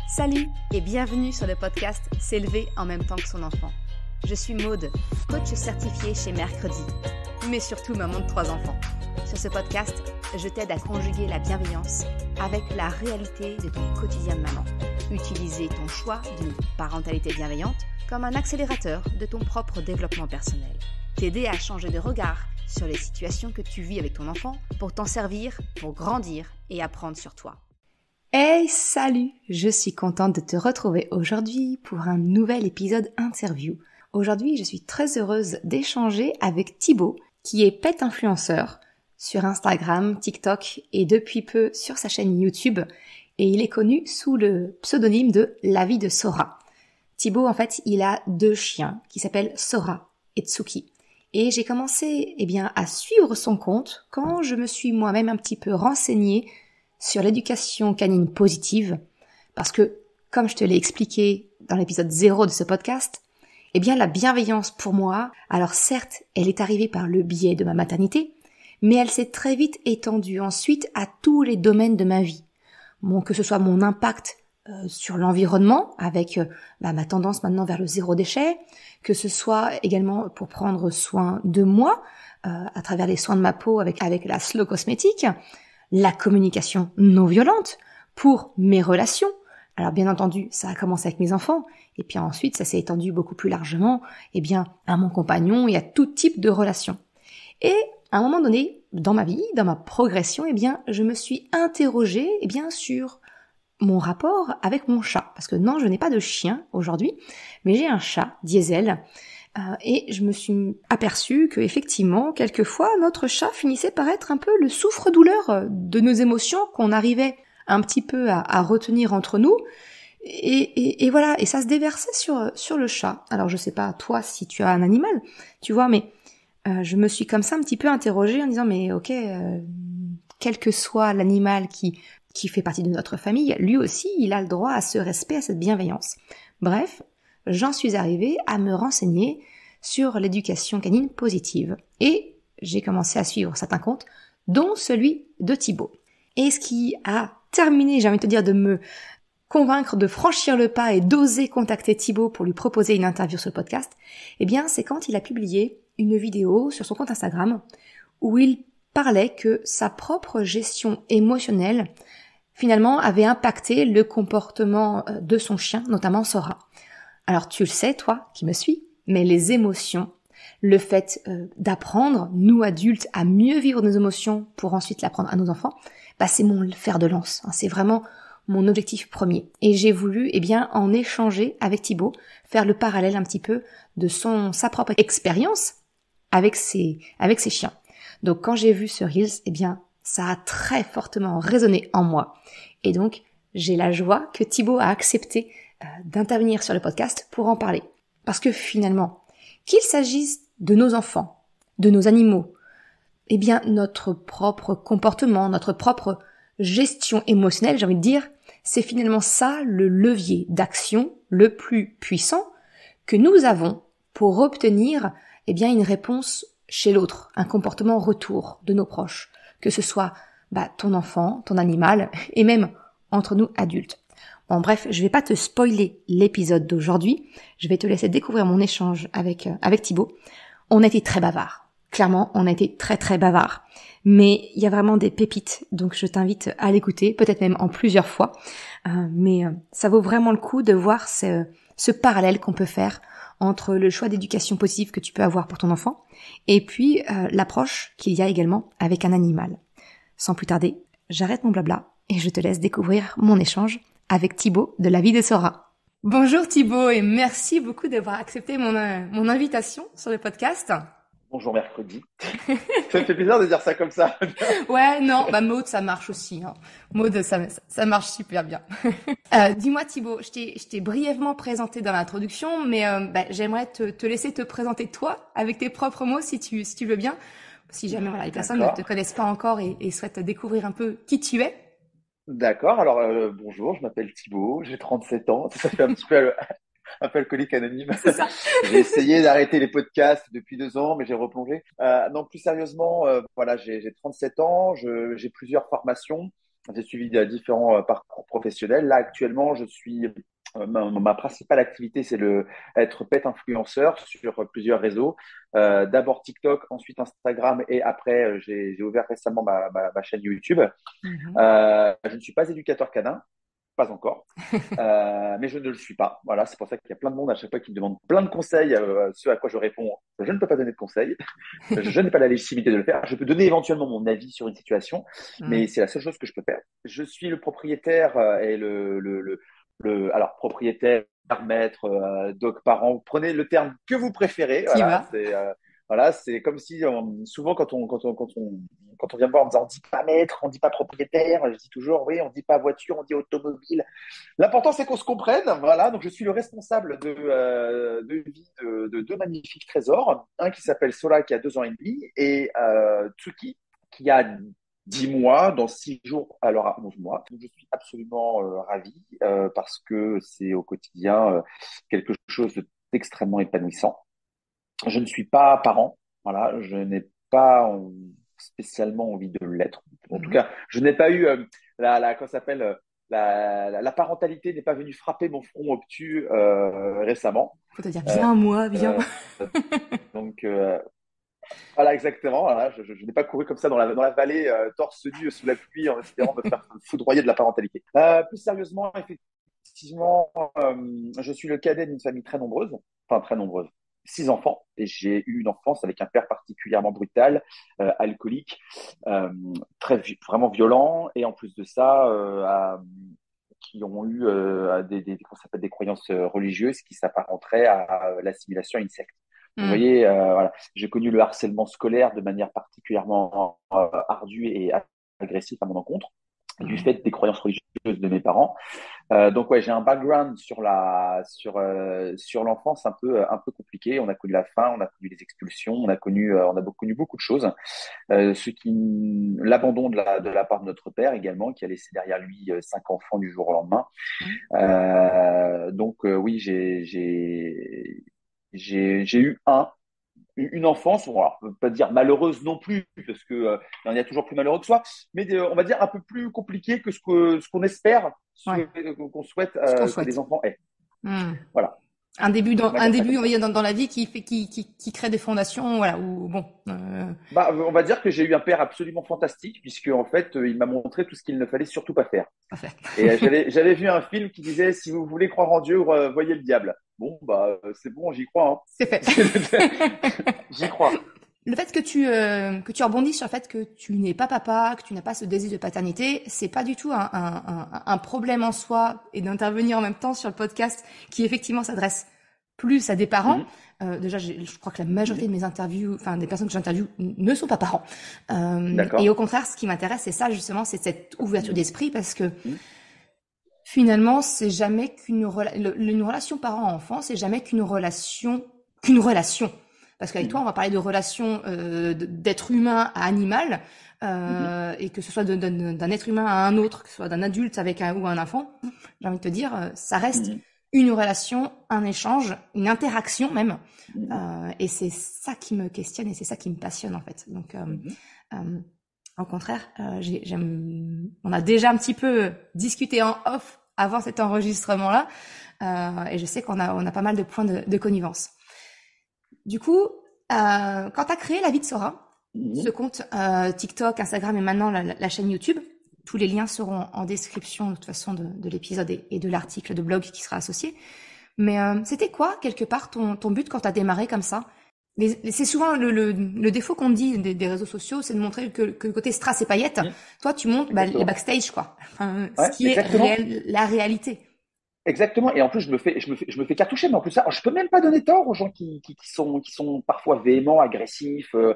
Salut et bienvenue sur le podcast S'élever en même temps que son enfant. Je suis Maude, coach certifiée chez Mercredi, mais surtout maman de 3 enfants. Sur ce podcast, je t'aide à conjuguer la bienveillance avec la réalité de ton quotidien de maman. Utiliser ton choix d'une parentalité bienveillante comme un accélérateur de ton propre développement personnel. T'aider à changer de regard sur les situations que tu vis avec ton enfant pour t'en servir, pour grandir et apprendre sur toi. Hey, salut! Je suis contente de te retrouver aujourd'hui pour un nouvel épisode interview. Aujourd'hui, je suis très heureuse d'échanger avec Thibaut, qui est pet influenceur sur Instagram, TikTok et depuis peu sur sa chaîne YouTube. Et il est connu sous le pseudonyme de La Vie de Sora. Thibaut, en fait, il a 2 chiens qui s'appellent Sora et Tsuki. Et j'ai commencé à suivre son compte quand je me suis moi-même un petit peu renseignée sur l'éducation canine positive, parce que, comme je te l'ai expliqué dans l'épisode 0 de ce podcast, la bienveillance pour moi, alors certes, elle est arrivée par le biais de ma maternité, mais elle s'est très vite étendue ensuite à tous les domaines de ma vie. Que ce soit mon impact sur l'environnement, avec ma tendance maintenant vers le 0 déchet, que ce soit également pour prendre soin de moi, à travers les soins de ma peau avec la slow cosmétique, la communication non violente pour mes relations. Alors bien entendu, ça a commencé avec mes enfants, et puis ensuite ça s'est étendu beaucoup plus largement à mon compagnon et à tout type de relations. Et à un moment donné, dans ma vie, dans ma progression, je me suis interrogée sur mon rapport avec mon chat. Parce que non, je n'ai pas de chien aujourd'hui, mais j'ai un chat, Diesel. Et je me suis aperçue que effectivement, quelquefois, notre chat finissait par être un peu le souffre-douleur de nos émotions qu'on arrivait un petit peu à retenir entre nous. Et voilà, et ça se déversait sur le chat. Alors je sais pas toi si tu as un animal, tu vois, mais je me suis comme ça un petit peu interrogée en disant mais ok, quel que soit l'animal qui fait partie de notre famille, lui aussi, il a le droit à ce respect, à cette bienveillance. Bref, j'en suis arrivée à me renseigner sur l'éducation canine positive. Et j'ai commencé à suivre certains comptes, dont celui de Thibaut. Et ce qui a terminé, j'ai envie de te dire, de me convaincre de franchir le pas et d'oser contacter Thibaut pour lui proposer une interview sur le podcast, c'est quand il a publié une vidéo sur son compte Instagram où il parlait que sa propre gestion émotionnelle finalement avait impacté le comportement de son chien, notamment Sora. Alors tu le sais, toi qui me suis, mais les émotions, le fait d'apprendre, nous adultes, à mieux vivre nos émotions pour ensuite l'apprendre à nos enfants, c'est mon fer de lance, c'est vraiment mon objectif premier. Et j'ai voulu en échanger avec Thibaut, faire le parallèle un petit peu de sa propre expérience avec ses chiens. Donc quand j'ai vu ce Reels, ça a très fortement résonné en moi. Et donc, j'ai la joie que Thibaut a accepté d'intervenir sur le podcast pour en parler. Parce que finalement, qu'il s'agisse de nos enfants, de nos animaux, notre propre comportement, notre propre gestion émotionnelle, j'ai envie de dire, c'est finalement ça le levier d'action le plus puissant que nous avons pour obtenir une réponse chez l'autre, un comportement retour de nos proches, que ce soit ton enfant, ton animal, et même entre nous adultes. Bon bref, je vais pas te spoiler l'épisode d'aujourd'hui, je vais te laisser découvrir mon échange avec Thibaut. On a été très bavards, clairement on a été très très bavards, mais il y a vraiment des pépites, donc je t'invite à l'écouter, peut-être même en plusieurs fois, mais ça vaut vraiment le coup de voir ce parallèle qu'on peut faire entre le choix d'éducation positive que tu peux avoir pour ton enfant et puis l'approche qu'il y a également avec un animal. Sans plus tarder, j'arrête mon blabla et je te laisse découvrir mon échange avec Thibaut de La Vie de Sora. Bonjour Thibaut et merci beaucoup d'avoir accepté mon invitation sur le podcast. Bonjour Mercredi. Ça me fait plaisir de dire ça comme ça. Ouais, non, Maude, ça marche aussi. Maude, ça marche super bien. Dis-moi Thibaut, je t'ai brièvement présenté dans l'introduction, mais j'aimerais te laisser te présenter toi avec tes propres mots si tu veux bien. Si jamais les personnes ne te connaissent pas encore et souhaitent découvrir un peu qui tu es. D'accord, alors bonjour, je m'appelle Thibaut, j'ai 37 ans, ça fait un petit peu un peu alcoolique anonyme. C'est ça. J'ai essayé d'arrêter les podcasts depuis 2 ans, mais j'ai replongé. Non, plus sérieusement, voilà, j'ai 37 ans, j'ai plusieurs formations. J'ai suivi différents parcours professionnels. Là, actuellement, ma principale activité, c'est être pet influenceur sur plusieurs réseaux. D'abord TikTok, ensuite Instagram et après, j'ai ouvert récemment ma chaîne YouTube. Mhm. Je ne suis pas éducateur canin, pas encore, mais je ne le suis pas. Voilà, c'est pour ça qu'il y a plein de monde à chaque fois qui me demande plein de conseils, ce à quoi je réponds, je ne peux pas donner de conseils. Je n'ai pas la légitimité de le faire. Je peux donner éventuellement mon avis sur une situation, mais Ouais. c'est la seule chose que je peux faire. Je suis le propriétaire et alors propriétaire, maître, dog parent. Vous prenez le terme que vous préférez. Qui va? Voilà, c'est comme si souvent quand on vient me voir en me disant on dit pas maître, on dit pas propriétaire, je dis toujours oui, on dit pas voiture, on dit automobile. L'important, c'est qu'on se comprenne. Voilà, donc je suis le responsable de vie de deux magnifiques trésors. Un qui s'appelle Sola, qui a 2 ans et demi, et Tsuki, qui a 10 mois, dans 6 jours, alors à 11 mois. Donc, je suis absolument ravi parce que c'est au quotidien quelque chose d'extrêmement épanouissant. Je ne suis pas parent, voilà, je n'ai pas spécialement envie de l'être. En tout Mhm. cas, je n'ai pas eu comment ça s'appelle, la parentalité n'est pas venue frapper mon front obtus récemment. Faut te dire, Euh, viens, moi, viens. euh, donc voilà, exactement. Voilà, je n'ai pas couru comme ça dans la vallée, torse nu sous la pluie en espérant me faire foudroyer de la parentalité. Plus sérieusement, effectivement, je suis le cadet d'une famille très nombreuse, enfin très nombreuse. 6 enfants, et j'ai eu une enfance avec un père particulièrement brutal, alcoolique, euh, vraiment violent, et en plus de ça, qui ont eu qu'on s'appelle des croyances religieuses qui s'apparenteraient à l'assimilation à une secte. Vous Hmm. voyez, voilà, j'ai connu le harcèlement scolaire de manière particulièrement ardue et agressive à mon encontre, du Ouais. fait des croyances religieuses de mes parents. Donc ouais, j'ai un background sur l'enfance un peu compliqué. On a connu la faim, on a connu les expulsions, on a connu beaucoup de choses. L'abandon de la part de notre père également, qui a laissé derrière lui 5 enfants du jour au lendemain. Ouais. Oui, j'ai eu une enfance, bon, alors, on ne peut pas dire malheureuse non plus, parce que il y en a toujours plus malheureux que soi, mais on va dire un peu plus compliqué que ce qu'on espère, Ouais. qu'on souhaite Ce qu'on que les souhaite. enfants aient. Hmm. Voilà, on va Un dire ça comme début, on va ça. dire, dans la vie qui crée des fondations, voilà, ou bon. Bah, on va dire que j'ai eu un père absolument fantastique, puisque en fait, il m'a montré tout ce qu'il ne fallait surtout pas faire. Parfait. Et j'avais vu un film qui disait, si vous voulez croire en Dieu, voyez le diable. Bon, bah, c'est bon, j'y crois, C'est fait. hein. J'y crois. Le fait que tu rebondisses sur le fait que tu n'es pas papa, que tu n'as pas ce désir de paternité, c'est pas du tout un problème en soi et d'intervenir en même temps sur le podcast qui effectivement s'adresse plus à des parents. Mhm, Déjà, je crois que la majorité mhm. de mes interviews, enfin des personnes que j'interviewe ne sont pas parents. Et D'accord. au contraire, ce qui m'intéresse, c'est ça justement, c'est cette ouverture Mhm, d'esprit parce que mhm, finalement, c'est jamais une relation parent-enfant, c'est jamais qu'une relation. Parce qu'avec toi, mhm, on va parler de relation d'être humain à animal, mhm, et que ce soit d'un être humain à un autre, que ce soit d'un adulte avec ou un enfant. J'ai envie de te dire, ça reste mhm, une relation, un échange, une interaction même. mhm, Et c'est ça qui me questionne et c'est ça qui me passionne en fait. Donc, mhm. euh, au contraire, on a déjà un petit peu discuté en off avant cet enregistrement-là, et je sais on a pas mal de points de connivence. Du coup, quand tu as créé La Vie de Sora, ce Mhm. compte TikTok, Instagram et maintenant la chaîne YouTube, tous les liens seront en description de toute façon de l'épisode et de l'article de blog qui sera associé. Mais c'était quoi, quelque part, ton but quand tu as démarré comme ça? C'est souvent le défaut qu'on dit des réseaux sociaux, c'est de montrer que le côté strass et paillettes. Mhm. Toi, tu montres les Exactement. backstage, quoi. Enfin, ce Ouais, qui est exactement. réel, la réalité. Exactement. Et en plus, je me fais cartoucher. Mais en plus, ça, je peux même pas donner tort aux gens qui sont parfois véhéments, agressifs. Euh,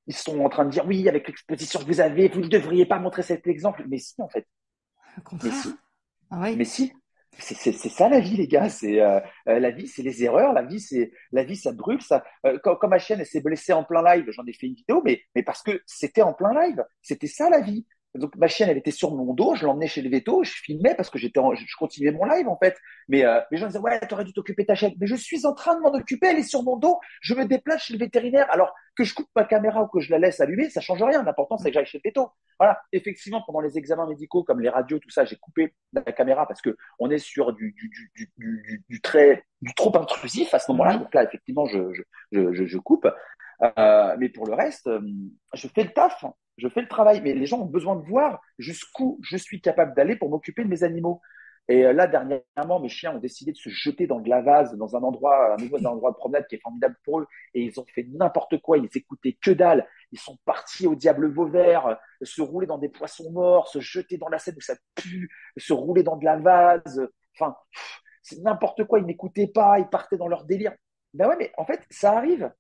Ils sont en train de dire oui, avec l'exposition que vous avez, vous ne devriez pas montrer cet exemple. Mais si, en fait. Au Mais contraire. si. Ah ouais. Mais si. C'est ça la vie, les gars. La vie, c'est les erreurs. La vie, ça brûle. Quand ma chaîne elle s'est blessée en plein live, j'en ai fait une vidéo, mais parce que c'était en plein live. C'était ça la vie. Donc ma chienne, elle était sur mon dos, je l'emmenais chez le veto, je filmais parce que je continuais mon live en fait. Mais les gens disaient ouais, t'aurais dû t'occuper de ta chienne. Mais je suis en train de m'en occuper, elle est sur mon dos, je me déplace chez le vétérinaire. Alors que je coupe ma caméra ou que je la laisse allumée, ça change rien. L'important c'est que j'aille chez le veto. Voilà. Effectivement, pendant les examens médicaux comme les radios, tout ça, j'ai coupé la caméra parce que on est sur du trop intrusif à ce moment-là. Mhm. Donc là, effectivement, je coupe. Mais pour le reste, je fais le taf, je fais le travail. Mais les gens ont besoin de voir jusqu'où je suis capable d'aller pour m'occuper de mes animaux. Et là, dernièrement, mes chiens ont décidé de se jeter dans de la vase, dans un nouveau endroit de promenade qui est formidable pour eux. Et ils ont fait n'importe quoi. Ils écoutaient que dalle. Ils sont partis au diable Vauvert, se rouler dans des poissons morts, se jeter dans la Seine où ça pue, se rouler dans de la vase. Enfin, c'est n'importe quoi. Ils n'écoutaient pas. Ils partaient dans leur délire. Ben ouais, mais en fait, ça arrive.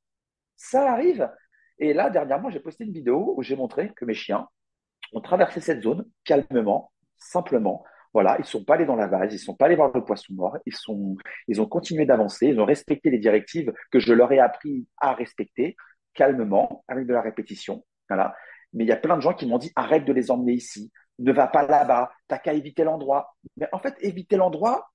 Ça arrive. Et là, dernièrement, j'ai posté une vidéo où j'ai montré que mes chiens ont traversé cette zone calmement, simplement. Voilà, ils sont pas allés dans la vase, ils sont pas allés voir le poisson mort, ils ont continué d'avancer, ils ont respecté les directives que je leur ai appris à respecter calmement, avec de la répétition. Voilà. Mais il y a plein de gens qui m'ont dit arrête de les emmener ici, ne va pas là-bas, t'as qu'à éviter l'endroit. Mais en fait, éviter l'endroit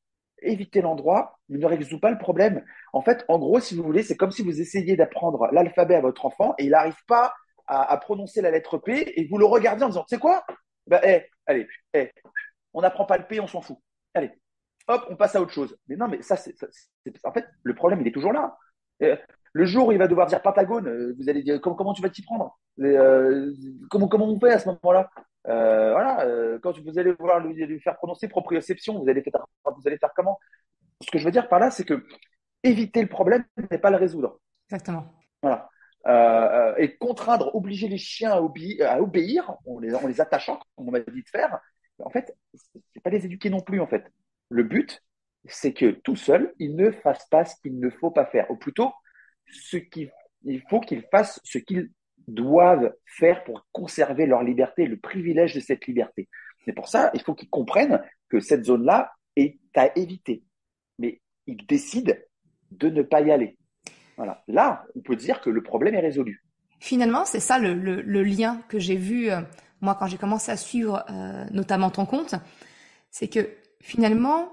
ne résout pas le problème. En fait, en gros, si vous voulez, c'est comme si vous essayiez d'apprendre l'alphabet à votre enfant et il n'arrive pas à prononcer la lettre P et vous le regardez en disant, tu sais quoi? Ben, allez, on n'apprend pas le P, on s'en fout. Allez, hop, on passe à autre chose. Mais non, mais en fait, le problème, il est toujours là. Euh, le jour où il va devoir dire Pentagone, vous allez dire comment tu vas t'y prendre? Comment on fait à ce moment-là? Voilà, quand vous allez vouloir lui faire prononcer proprioception, vous allez faire comment? Ce que je veux dire par là, c'est que éviter le problème n'est pas le résoudre. Exactement. Voilà. Et contraindre, obliger les chiens à obéir en les attachant, comme on m'a dit de faire, en fait, c'est pas les éduquer non plus, en fait. Le but, c'est que tout seul, ils ne fassent pas ce qu'il ne faut pas faire. Ou plutôt, il faut qu'ils fassent ce qu'ils doivent faire pour conserver leur liberté, le privilège de cette liberté. C'est pour ça, il faut qu'ils comprennent que cette zone-là est à éviter. Mais ils décident de ne pas y aller. Voilà. Là, on peut dire que le problème est résolu. Finalement, c'est ça le lien que j'ai vu, moi, quand j'ai commencé à suivre notamment ton compte, c'est que finalement,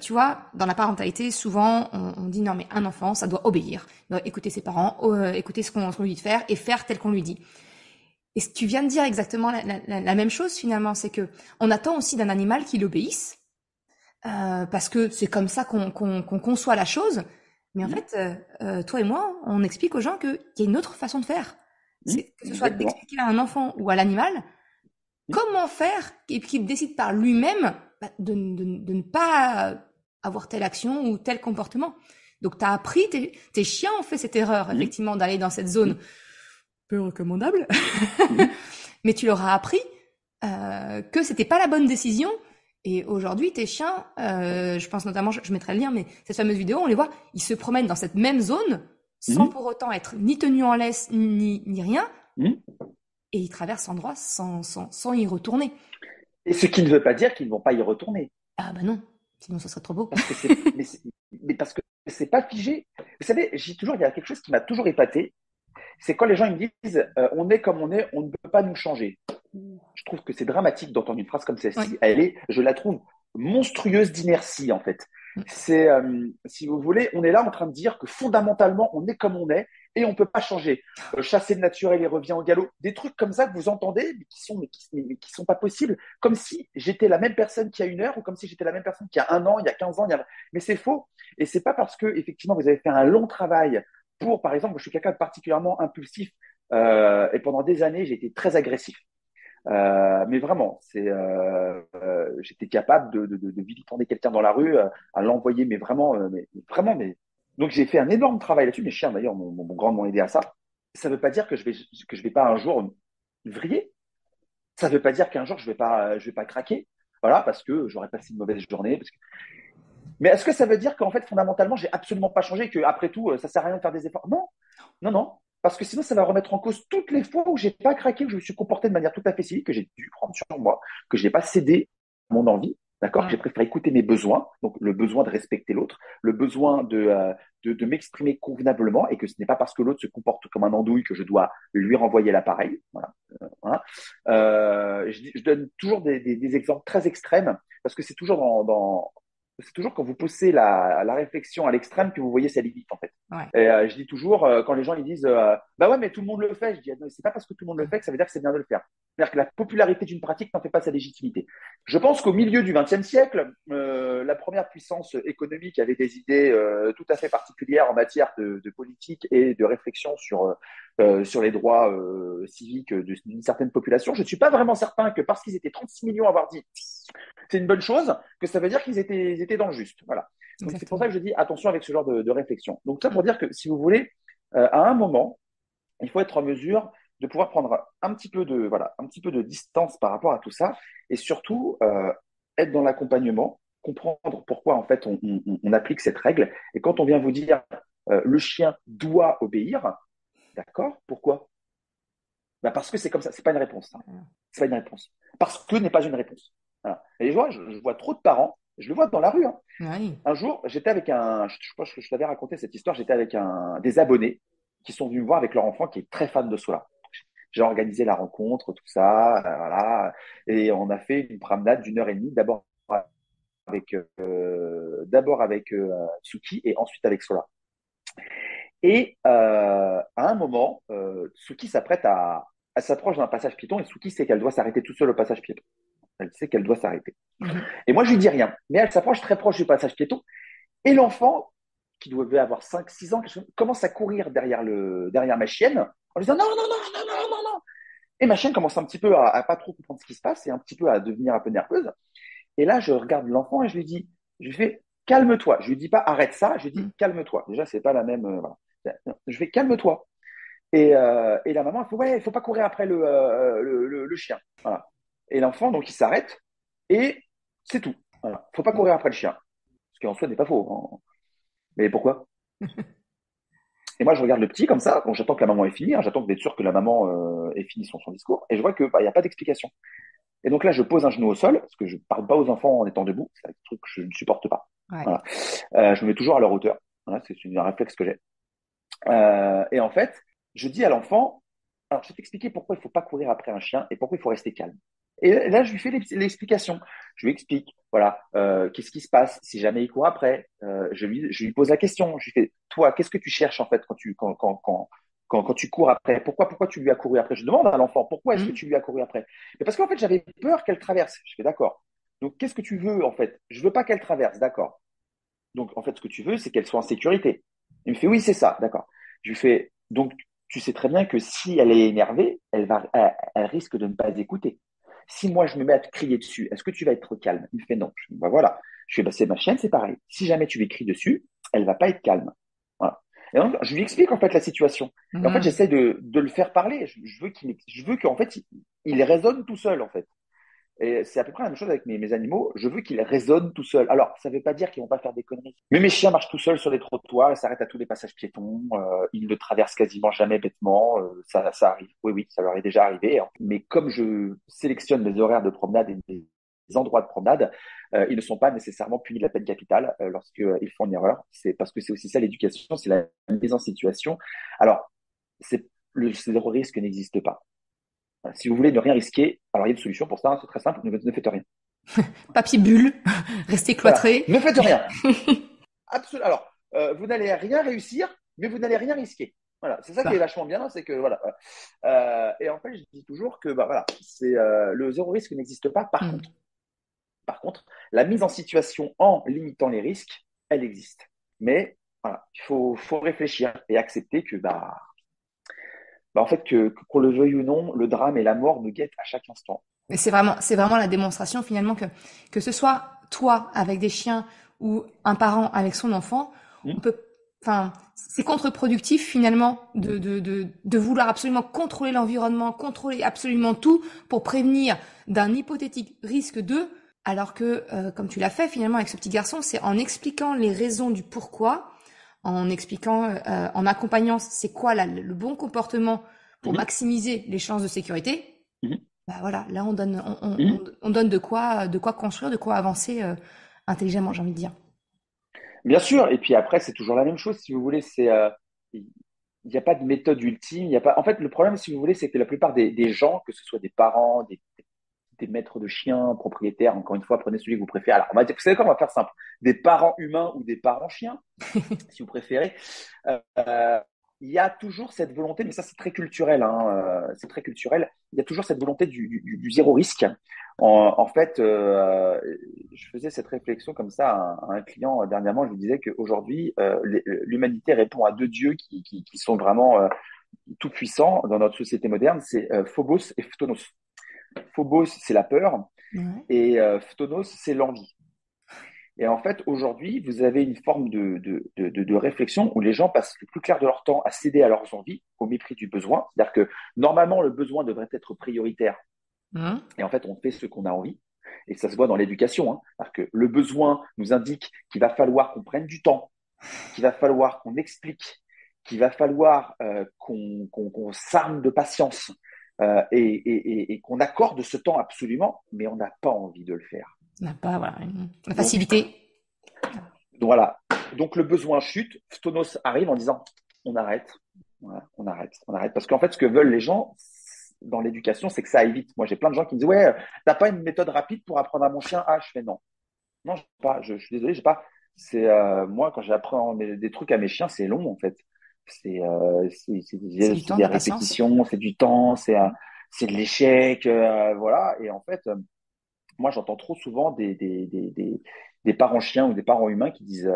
tu vois, dans la parentalité, souvent, on dit non, mais un enfant, ça doit obéir, il doit écouter ses parents, écouter ce qu'on lui dit de faire et faire tel qu'on lui dit. Et tu viens de dire exactement la même chose finalement, c'est que on attend aussi d'un animal qu'il obéisse, parce que c'est comme ça qu'on conçoit la chose. Mais en Mmh, fait, toi et moi, on explique aux gens qu'il y a une autre façon de faire. mmh, C'est, que ce soit exactement. d'expliquer à un enfant ou à l'animal Mmh, comment faire et qu'il décide par lui-même de ne pas avoir telle action ou tel comportement. Donc, tu as appris, tes chiens ont fait cette erreur, mmh, effectivement, d'aller dans cette mmh, zone peu recommandable, mmh, mais tu leur as appris que c'était pas la bonne décision. Et aujourd'hui, tes chiens, je pense notamment, je mettrai le lien, mais cette fameuse vidéo, on les voit, ils se promènent dans cette même zone sans mmh, pour autant être ni tenus en laisse ni rien, mmh. et ils traversent l'endroit sans y retourner. Et ce qui ne veut pas dire qu'ils ne vont pas y retourner. Ah bah non, sinon ça serait trop beau. Parce que mais parce que c'est pas figé. Vous savez, il y a quelque chose qui m'a toujours épaté. C'est quand les gens ils me disent, on est comme on est, on ne peut pas nous changer. Je trouve que c'est dramatique d'entendre une phrase comme Oui. celle-ci. Je la trouve monstrueuse d'inertie, en fait. Si vous voulez, on est là en train de dire que fondamentalement, on est comme on est et on ne peut pas changer. Chasser le naturel et revient au galop. Des trucs comme ça que vous entendez, mais qui sont pas possibles. Comme si j'étais la même personne qu'il y a une heure ou comme si j'étais la même personne qu'il y a un an, il y a 15 ans. Mais c'est faux. Et c'est pas parce que, effectivement, vous avez fait un long travail pour, par exemple, je suis quelqu'un de particulièrement impulsif et pendant des années, j'ai été très agressif. Mais vraiment, j'étais capable de vilipender quelqu'un dans la rue, à l'envoyer, mais vraiment, vraiment, mais. Donc j'ai fait un énorme travail là-dessus. Mes chiens d'ailleurs m'ont grandement aidé à ça. Ça ne veut pas dire que je vais pas un jour vriller. Ça ne veut pas dire qu'un jour je vais pas craquer. Voilà, parce que j'aurais passé une mauvaise journée. Mais est-ce que ça veut dire qu'en fait fondamentalement j'ai absolument pas changé, que après tout ça sert à rien de faire des efforts? Non, non, non. Parce que sinon, ça va remettre en cause toutes les fois où j'ai pas craqué, où je me suis comporté de manière tout à fait civile, que j'ai dû prendre sur moi, que j'ai pas cédé à mon envie, d'accord? J'ai Mm. préféré écouter mes besoins, donc le besoin de respecter l'autre, le besoin de m'exprimer convenablement, et que ce n'est pas parce que l'autre se comporte comme un andouille que je dois lui renvoyer l'appareil. Voilà. Voilà. je donne toujours des exemples très extrêmes parce que c'est toujours c'est toujours quand vous poussez la réflexion à l'extrême que vous voyez sa limite en fait. Ouais. Et je dis toujours quand les gens ils disent bah ouais mais tout le monde le fait, je dis ah, non, c'est pas parce que tout le monde le fait que ça veut dire que c'est bien de le faire. C'est-à-dire que la popularité d'une pratique n'en fait pas sa légitimité. Je pense qu'au milieu du XXe siècle, la première puissance économique avait des idées tout à fait particulières en matière de politique et de réflexion sur les droits civiques d'une certaine population. Je ne suis pas vraiment certain que parce qu'ils étaient 36 millions à avoir dit c'est une bonne chose, que ça veut dire ils étaient dans le juste. Voilà. Donc c'est pour ça Exactement. que je dis attention avec ce genre de réflexion. Donc ça Mm. pour dire que si vous voulez, à un moment, il faut être en mesure de pouvoir prendre un petit peu de voilà, un petit peu de distance par rapport à tout ça, et surtout être dans l'accompagnement, comprendre pourquoi en fait on applique cette règle. Et quand on vient vous dire le chien doit obéir, d'accord? Pourquoi? Bah parce que c'est comme ça. C'est pas une réponse. Ça. C'est pas une réponse. Parce que n'est pas une réponse. Voilà. Et je vois trop de parents. Je le vois dans la rue. Hein. Oui. Un jour, j'étais avec je pense que je t'avais raconté cette histoire. J'étais avec des abonnés qui sont venus me voir avec leur enfant qui est très fan de cela. J'ai organisé la rencontre, tout ça, voilà, et on a fait une promenade d'1 heure et demie, d'abord avec Suki et ensuite avec Sola. Et à un moment, Suki s'apprête elle s'approche d'un passage piéton et Suki sait qu'elle doit s'arrêter toute seule au passage piéton. Elle sait qu'elle doit s'arrêter. Mhm. Et moi, je lui dis rien. Mais elle s'approche très proche du passage piéton. Et l'enfant, qui devait avoir 5, 6 ans, commence à courir derrière ma chienne en lui disant non, non, non, non, non, non, non. Et ma chienne commence un petit peu à pas trop comprendre ce qui se passe et un petit peu à devenir un peu nerveuse. Et là, je regarde l'enfant et je lui fais calme-toi. Je lui dis pas arrête ça, je lui dis Mm. calme-toi. Déjà, c'est pas la même. Voilà. Je fais calme-toi. Et la maman, elle fait, ouais, il faut pas courir après le chien. Voilà. Et l'enfant, donc, il s'arrête et c'est tout. Voilà. Faut pas courir après le chien. Ce qui en soi n'est pas faux. Hein. Mais pourquoi? Et moi, je regarde le petit comme ça. Donc, j'attends que la maman ait fini. Hein. J'attends d'être sûr que la maman ait fini son discours. Et je vois que bah, y a pas d'explication. Et donc là, je pose un genou au sol parce que je parle pas aux enfants en étant debout. C'est un truc que je ne supporte pas. Ouais. Voilà. Je me mets toujours à leur hauteur. Voilà, c'est un réflexe que j'ai. Et en fait, je dis à l'enfant, alors je vais t'expliquer pourquoi il ne faut pas courir après un chien et pourquoi il faut rester calme. Et là, je lui fais l'explication. Je lui explique, voilà, qu'est-ce qui se passe si jamais il court après. Je lui pose la question. Je lui fais, toi, qu'est-ce que tu cherches en fait quand tu cours après? Pourquoi tu lui as couru après? Je demande à l'enfant, pourquoi est-ce que Mm. tu lui as couru après? Mais parce qu'en fait, j'avais peur qu'elle traverse. Je fais, d'accord. Donc, qu'est-ce que tu veux en fait? Je veux pas qu'elle traverse, d'accord. Donc, en fait, ce que tu veux, c'est qu'elle soit en sécurité. Il me fait, oui, c'est ça, d'accord. Je lui fais, donc, tu sais très bien que si elle est énervée, elle risque de ne pas écouter. Si moi, je me mets à te crier dessus, est-ce que tu vas être calme? Il me fait non. Je dis, bah voilà. Je fais, bah, c'est ma chienne, c'est pareil. Si jamais tu lui cries dessus, elle va pas être calme. Voilà. Et donc, je lui explique, en fait, la situation. Et en fait, Mhm. j'essaie de le faire parler. Je veux qu'en fait, il raisonne tout seul, en fait. Et c'est à peu près la même chose avec mes animaux. Je veux qu'ils raisonnent tout seuls. Alors, ça ne veut pas dire qu'ils vont pas faire des conneries. Mais mes chiens marchent tout seuls sur les trottoirs, ils s'arrêtent à tous les passages piétons, ils ne traversent quasiment jamais bêtement. Ça arrive. Oui, oui, ça leur est déjà arrivé. Hein. Mais comme je sélectionne mes horaires de promenade et mes endroits de promenade, ils ne sont pas nécessairement punis de la peine capitale lorsqu'ils font une erreur. C'est parce que c'est aussi ça l'éducation, c'est la mise en situation. Alors, le zéro risque n'existe pas. Si vous voulez ne rien risquer, alors il y a une solution pour ça, hein, c'est très simple, ne faites rien. Papier bulle, rester Voilà, cloîtré. ne faites rien. Absolument. Alors, vous n'allez rien réussir, mais vous n'allez rien risquer. Voilà, c'est ça qui est Ça. vachement bien, c'est que voilà. Et en fait, je dis toujours que bah voilà, c'est le zéro risque n'existe pas. Mm. Par contre, la mise en situation en limitant les risques, elle existe. Mais voilà, faut réfléchir et accepter que en fait qu'on le veuille ou non, le drame et la mort nous guettent à chaque instant. Et c'est vraiment la démonstration finalement que ce soit toi avec des chiens ou un parent avec son enfant, on Hmm. peut, enfin, c'est contre-productif finalement de vouloir absolument contrôler l'environnement, contrôler absolument tout pour prévenir d'un hypothétique risque de, alors que, comme tu l'as fait finalement avec ce petit garçon, c'est en expliquant les raisons du pourquoi, en expliquant, en accompagnant c'est quoi le bon comportement pour Mhm. maximiser les chances de sécurité. Mhm. Bah voilà, là Mhm. on donne de quoi construire, de quoi avancer intelligemment, j'ai envie de dire. Bien sûr, et puis après, c'est toujours la même chose, si vous voulez, il n'y a pas de méthode ultime, il y a pas, en fait, le problème, si vous voulez, c'est que la plupart des gens, que ce soit des parents, des maîtres de chiens, propriétaires, encore une fois, prenez celui que vous préférez. Alors, vous savez quoi, on va faire simple. Des parents humains ou des parents chiens, si vous préférez. Euh, il y a toujours cette volonté, mais ça c'est très culturel, hein, c'est très culturel. Il y a toujours cette volonté du zéro risque. En fait, je faisais cette réflexion comme ça à un client dernièrement. Je lui disais qu'aujourd'hui, l'humanité répond à deux dieux qui sont vraiment tout puissants dans notre société moderne. C'est Phobos et Phtonos. Phobos, c'est la peur, Ouais. et Phtonos, c'est l'envie. Et en fait, aujourd'hui, vous avez une forme de réflexion où les gens passent le plus clair de leur temps à céder à leurs envies au mépris du besoin. C'est-à-dire que normalement, le besoin devrait être prioritaire. Hein. Et en fait, on fait ce qu'on a envie. Et ça se voit dans l'éducation, hein. C'est-à-dire que le besoin nous indique qu'il va falloir qu'on prenne du temps, qu'il va falloir qu'on explique, qu'il va falloir qu'on s'arme de patience et qu'on accorde ce temps absolument, mais on n'a pas envie de le faire. On n'a pas, voilà, la Donc, facilité. Donc voilà. Donc le besoin chute, Phtonos arrive en disant on arrête, voilà, on arrête. Parce qu'en fait, ce que veulent les gens dans l'éducation, c'est que ça aille vite. Moi, j'ai plein de gens qui me disent ouais, t'as pas une méthode rapide pour apprendre à mon chien? Ah, je fais non, non, j'ai pas. Je suis désolé, j'ai pas. C'est moi quand j'apprends des trucs à mes chiens, c'est long en fait. C'est du C'est temps, de des la patience. répétitions, c'est du temps, c'est de l'échec, voilà. Et en fait, moi, j'entends trop souvent des parents chiens ou des parents humains qui disent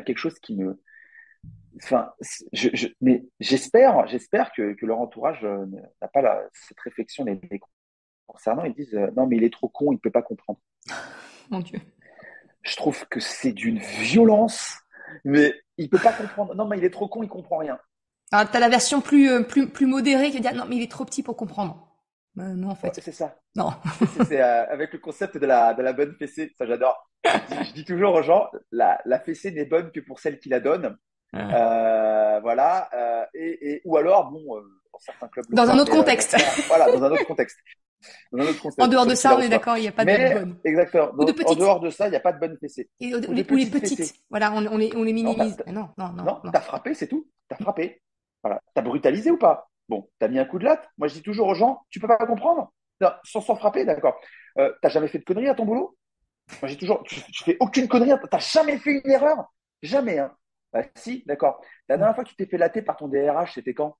quelque chose qui me, enfin, mais j'espère que leur entourage n'a pas cette réflexion les concernant. Ils disent non, mais il est trop con, il peut pas comprendre. Mon Dieu. Je trouve que c'est d'une violence, mais il peut pas comprendre. Non, mais il est trop con, il comprend rien. Alors, t'as la version plus modérée qui dit, ah, non, mais il est trop petit pour comprendre. Non, en Ouais, fait. c'est ça. Non. C'est avec le concept de la bonne fessée. Ça, j'adore. Je dis toujours aux gens, la fessée n'est bonne que pour celle qui la donne. Voilà. Ou alors, bon, dans certains clubs le Dans un font, autre mais dans ce contexte. cas, voilà, dans un autre contexte. Dans un autre En contexte pour dehors de celui qui la ça, on est reçoit. d'accord, il n'y a pas de Mais, bonne. exactement. Ou de En petite. dehors de ça, il n'y a pas de bonne fessée. Ou de Ou les petites petites. fessées. Voilà, on les Non, minimise. Mais non, non, non, non, non. t'as frappé, c'est tout. T'as frappé. Voilà. T'as brutalisé ou pas? Bon, t'as mis un coup de latte. Moi, je dis toujours aux gens, tu peux pas comprendre. Non, sans frapper, d'accord. T'as jamais fait de conneries à ton boulot? Moi, j'ai toujours, tu fais aucune connerie. T'as jamais fait une erreur? Jamais, hein. Bah, si, d'accord. La dernière fois que tu t'es fait latter par ton DRH, c'était quand?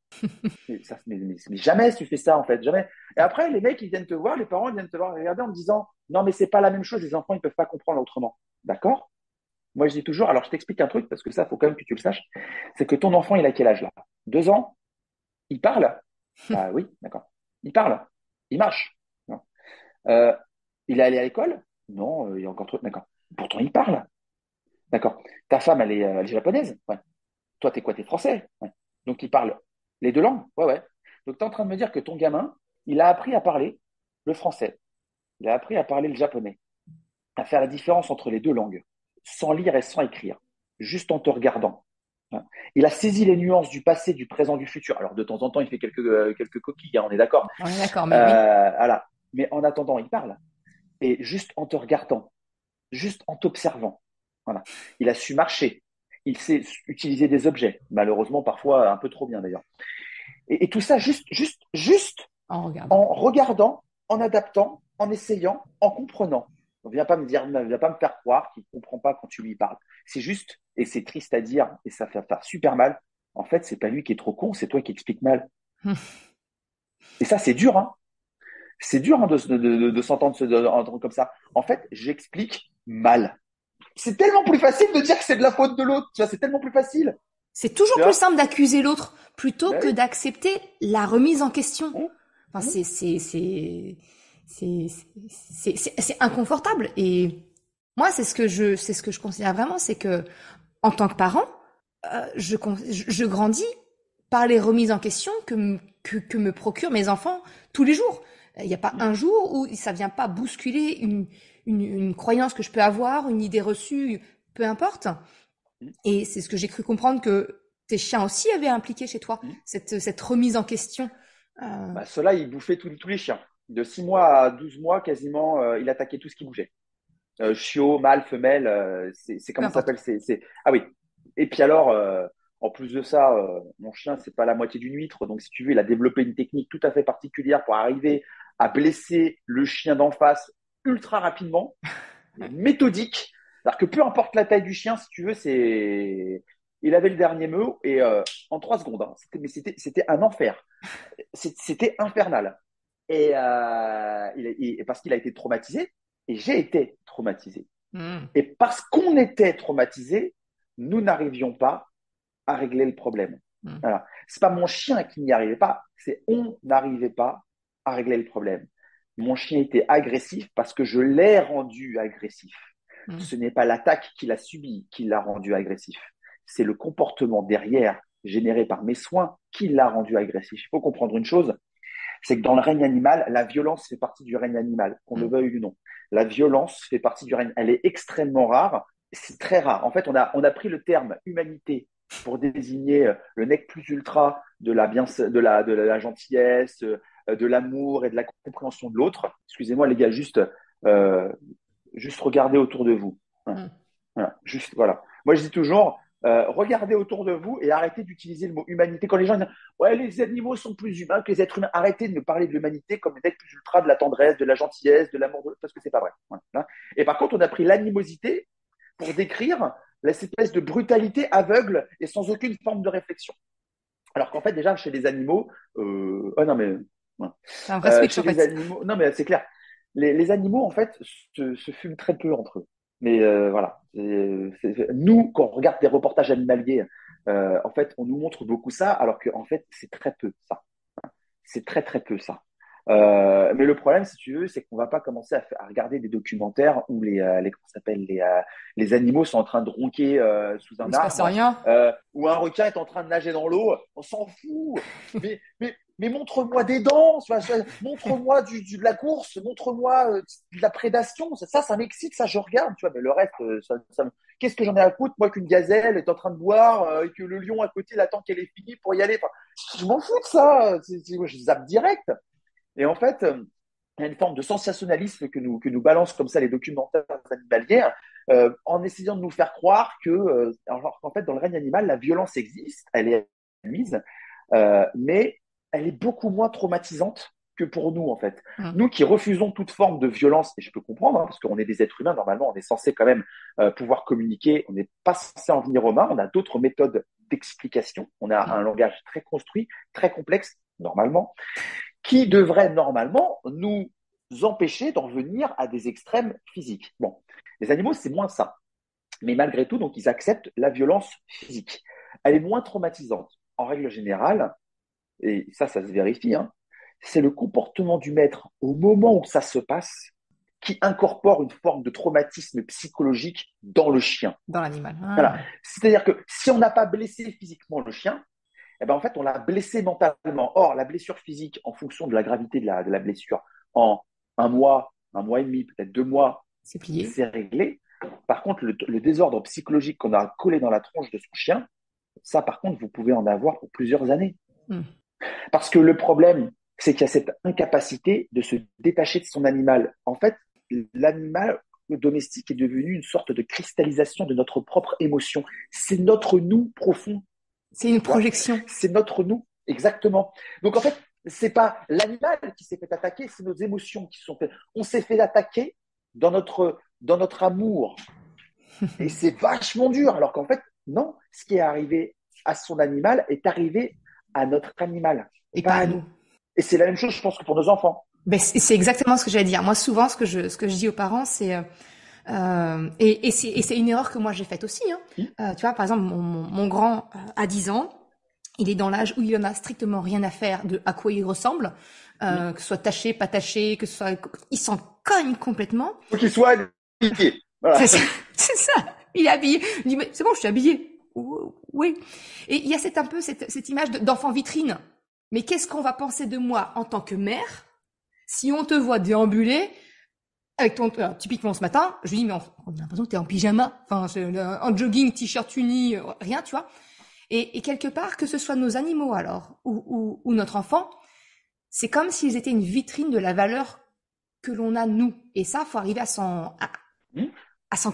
Mais jamais tu fais ça, en fait, jamais. Et après, les mecs, ils viennent te voir, les parents, ils viennent te voir regarder en me disant, non, mais c'est pas la même chose, les enfants, ils peuvent pas comprendre autrement. D'accord? Moi, je dis toujours, alors je t'explique un truc, parce que ça, faut quand même que tu le saches, c'est que ton enfant, il a quel âge là? 2 ans? Il parle? Bah oui, d'accord. Il parle. Il marche. Non. Euh, il est allé à l'école? Non, il y a encore trop. D'accord. Pourtant, il parle. D'accord. Ta femme, elle est japonaise? Ouais. Toi, t'es quoi? T'es français? Ouais. Donc, il parle les deux langues? Ouais, ouais. Donc, tu es en train de me dire que ton gamin, il a appris à parler le français. Il a appris à parler le japonais, à faire la différence entre les deux langues, sans lire et sans écrire, juste en te regardant. Hein. Il a saisi les nuances du passé, du présent, du futur. Alors, de temps en temps, il fait quelques coquilles, hein, on est d'accord. On est d'accord, mais oui. Voilà. Mais en attendant, il parle. Et juste en te regardant, juste en t'observant. Voilà. Il a su marcher. Il sait utiliser des objets. Malheureusement, parfois un peu trop bien d'ailleurs. Et tout ça juste En regardant. en regardant, en adaptant, en essayant, en comprenant. On vient pas me dire, ne vient pas me faire croire qu'il ne comprend pas quand tu lui parles. C'est juste, et c'est triste à dire, et ça fait faire super mal. En fait, c'est pas lui qui est trop con, c'est toi qui expliques mal. Et ça, c'est dur, hein. C'est dur hein, de s'entendre comme ça. En fait, j'explique mal. C'est tellement plus facile de dire que c'est de la faute de l'autre. Tu vois, c'est tellement plus facile. C'est toujours Tu plus vois? simple d'accuser l'autre plutôt Ben que oui. d'accepter la remise en question. Hum, Enfin, hum, c'est inconfortable. Et moi, c'est ce que je considère vraiment, c'est que en tant que parent, je grandis par les remises en question que me procurent mes enfants tous les jours. Il n'y a pas hum, un jour où ça vient pas bousculer une croyance que je peux avoir, une idée reçue, peu importe. hum, Et c'est ce que j'ai cru comprendre que tes chiens aussi avaient impliqué chez toi, hum. cette remise en question. Euh, Bah, ceux-là, ils bouffaient tous les chiens. De 6 mois à 12 mois, quasiment, il attaquait tout ce qui bougeait. Chiot, mâle, femelle, c'est peu comment ça importe. s'appelle? Ah oui. Et puis alors, en plus de ça, mon chien, c'est pas la moitié d'une huître. Donc, si tu veux, il a développé une technique tout à fait particulière pour arriver à blesser le chien d'en face ultra rapidement, méthodique. C'est-à-dire que peu importe la taille du chien, si tu veux, il avait le dernier mot et en 3 secondes. Hein. C'était un enfer. C'était infernal. Et parce qu'il a été traumatisé et j'ai été traumatisé. Mm. Et parce qu'on était traumatisé, nous n'arrivions pas à régler le problème. Mm. Voilà. C'est pas mon chien qui n'y arrivait pas, c'est on n'arrivait pas à régler le problème. Mon chien était agressif parce que je l'ai rendu agressif. Mm. Ce n'est pas l'attaque qu'il a subie qui l'a rendu agressif. C'est le comportement derrière, généré par mes soins, qui l'a rendu agressif. Il faut comprendre une chose, c'est que dans le règne animal, la violence fait partie du règne animal, qu'on le veuille ou non. La violence fait partie du règne. Elle est extrêmement rare. C'est très rare. En fait, on a pris le terme humanité pour désigner le nec plus ultra de la gentillesse, de l'amour et de la compréhension de l'autre. Excusez-moi, les gars, juste regardez autour de vous. Voilà. Mm. Voilà. Juste, voilà. Moi, je dis toujours, regardez autour de vous et arrêtez d'utiliser le mot humanité. Quand les gens disent, ouais, les animaux sont plus humains que les êtres humains, arrêtez de me parler de l'humanité comme d'être plus ultra de la tendresse, de la gentillesse, de l'amour, parce que c'est pas vrai. Voilà. Et par contre, on a pris l'animosité pour décrire cette espèce de brutalité aveugle et sans aucune forme de réflexion. Alors qu'en fait, déjà, chez les animaux, oh non, mais, voilà. C'est un vrai switch Chez en les fait. animaux, non, mais c'est clair. Les animaux, en fait, se fument très peu entre eux. Mais voilà. Nous, quand on regarde des reportages animaliers, en fait, on nous montre beaucoup ça, alors qu'en fait, c'est très peu ça. C'est très très peu ça. Mais le problème, si tu veux, c'est qu'on va pas commencer à regarder des documentaires où comment ça s'appelle, les animaux sont en train de ronquer sous Il un se passe arbre, rien. où un requin est en train de nager dans l'eau. On s'en fout. Mais montre-moi des dents, montre-moi de la course, montre-moi de la prédation. Ça m'excite, ça je regarde, tu vois. Mais le reste, qu'est-ce que j'en ai à foutre, moi, qu'une gazelle est en train de boire et que le lion à côté l'attend qu'elle ait fini pour y aller. Enfin, je m'en fous de ça. Moi, je zappe direct. Et en fait, il y a une forme de sensationnalisme que nous balancent comme ça les documentaires animaliers, en essayant de nous faire croire alors qu'en fait, dans le règne animal, la violence existe, elle est admise, mais elle est beaucoup moins traumatisante que pour nous, en fait. Mm. Nous qui refusons toute forme de violence, et je peux comprendre, hein, parce qu'on est des êtres humains, normalement, on est censé quand même pouvoir communiquer, on n'est pas censé en venir aux mains, on a d'autres méthodes d'explication, on a un langage très construit, très complexe, normalement, qui devrait normalement nous empêcher d'en venir à des extrêmes physiques. Bon, les animaux, c'est moins ça. Mais malgré tout, donc, ils acceptent la violence physique. Elle est moins traumatisante. En règle générale, et ça se vérifie, hein, c'est le comportement du maître au moment où ça se passe qui incorpore une forme de traumatisme psychologique dans le chien. Dans l'animal. Voilà. C'est-à-dire que si on n'a pas blessé physiquement le chien, eh ben, en fait, on l'a blessé mentalement. Or, la blessure physique, en fonction de la gravité de la blessure, en un mois et demi, peut-être 2 mois, C'est plié. c'est réglé. Par contre, le désordre psychologique qu'on a collé dans la tronche de son chien, ça, par contre, vous pouvez en avoir pour plusieurs années. Mm. Parce que le problème, c'est qu'il y a cette incapacité de se détacher de son animal. En fait, l'animal domestique est devenu une sorte de cristallisation de notre propre émotion. C'est notre nous profond. C'est une projection. C'est notre nous, exactement. Donc en fait, c'est pas l'animal qui s'est fait attaquer, c'est nos émotions qui se sont fait. On s'est fait attaquer dans notre amour. Et c'est vachement dur. Alors qu'en fait, non, ce qui est arrivé à son animal est arrivé à notre animal, Et pas pas à à nous. nous. Et c'est la même chose, je pense, que pour nos enfants. Ben, c'est exactement ce que j'allais dire. Moi, souvent, ce que je dis aux parents, c'est et c'est une erreur que moi j'ai faite aussi. Hein. Tu vois, par exemple, mon grand a 10 ans, il est dans l'âge où il en a strictement rien à faire de à quoi il ressemble, que ce soit taché, pas taché, que ce soit, il s'en cogne complètement. Faut qu'il soit habillé. Voilà. C'est ça, c'est ça. Il est habillé. Il dit, mais c'est bon, je suis habillé. Oui. Et il y a un peu cette image d'enfant vitrine. Mais qu'est-ce qu'on va penser de moi en tant que mère si on te voit déambuler avec typiquement ce matin, je lui dis, mais on a l'impression que t'es en pyjama, enfin, en jogging, t-shirt uni, rien, tu vois. Et quelque part, que ce soit nos animaux alors, ou notre enfant, c'est comme s'ils étaient une vitrine de la valeur que l'on a nous. Et ça, faut arriver à s'en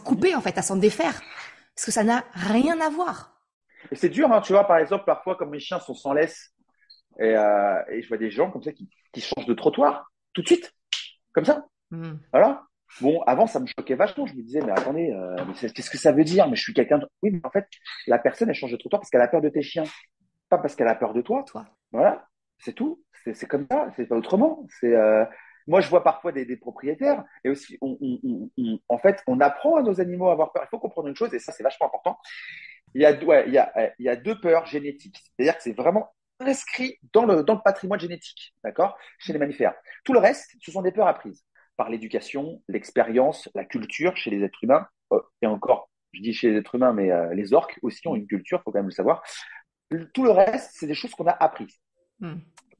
couper, en fait, à s'en défaire. Parce que ça n'a rien à voir. Et c'est dur, hein, tu vois, par exemple, parfois, comme mes chiens sont sans laisse, et je vois des gens comme ça qui changent de trottoir. tout de suite, comme ça. Mm. Voilà. Bon, avant, ça me choquait vachement. Je me disais, mais attendez, qu'est-ce que ça veut dire? Mais je suis quelqu'un de... Oui, mais en fait, la personne, elle change de trottoir parce qu'elle a peur de tes chiens, pas parce qu'elle a peur de toi. Toi. Voilà, c'est tout. C'est comme ça, c'est pas autrement. Moi, je vois parfois des propriétaires et aussi, en fait, on apprend à nos animaux à avoir peur. Il faut comprendre une chose, et ça, c'est vachement important. Il y a deux peurs génétiques. C'est-à-dire que c'est vraiment inscrit dans le patrimoine génétique, d'accord, chez les mammifères. Tout le reste, ce sont des peurs apprises par l'éducation, l'expérience, la culture chez les êtres humains. Et encore, je dis chez les êtres humains, mais les orques aussi ont une culture, il faut quand même le savoir. Tout le reste, c'est des choses qu'on a apprises. Mm.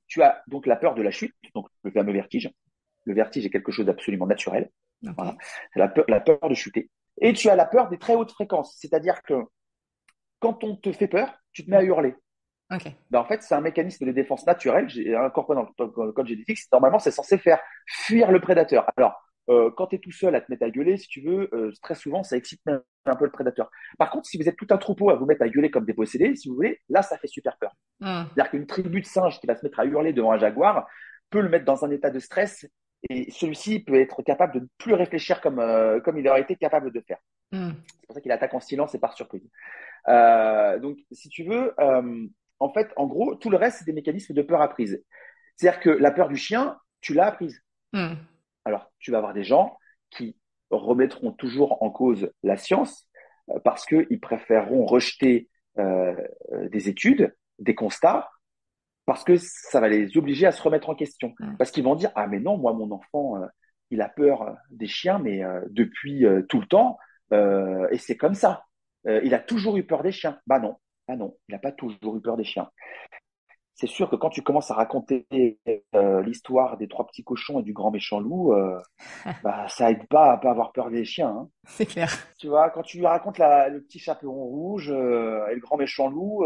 Tu as donc la peur de la chute, donc le fameux vertige. Le vertige est quelque chose d'absolument naturel. Okay. Voilà. C'est la peur de chuter. Et tu as la peur des très hautes fréquences, c'est-à-dire que quand on te fait peur, tu te mets à hurler. Okay. Ben, en fait, c'est un mécanisme de défense naturel. J'ai incorporé dans le code génétique. Normalement, c'est censé faire fuir le prédateur. Alors, quand tu es tout seul à te mettre à gueuler, si tu veux, très souvent, ça excite même un peu le prédateur. Par contre, si vous êtes tout un troupeau à vous mettre à gueuler comme des possédés, si vous voulez, là, ça fait super peur. Mm. C'est-à-dire qu'une tribu de singes qui va se mettre à hurler devant un jaguar peut le mettre dans un état de stress et celui-ci peut être capable de ne plus réfléchir comme il aurait été capable de faire. Mm. C'est pour ça qu'il attaque en silence et par surprise. Donc, si tu veux, en fait, en gros, tout le reste, c'est des mécanismes de peur apprise. C'est-à-dire que la peur du chien, tu l'as apprise. Mm. Alors, tu vas avoir des gens qui remettront toujours en cause la science parce qu'ils préféreront rejeter des études, des constats, parce que ça va les obliger à se remettre en question. Mm. Parce qu'ils vont dire, ah mais non, moi, mon enfant, il a peur des chiens, mais depuis tout le temps, et c'est comme ça. Il a toujours eu peur des chiens. Bah non, il n'a pas toujours eu peur des chiens. C'est sûr que quand tu commences à raconter l'histoire des trois petits cochons et du grand méchant loup, bah ça aide pas à pas avoir peur des chiens. Hein. C'est clair. Tu vois, quand tu lui racontes le petit chaperon rouge et le grand méchant loup,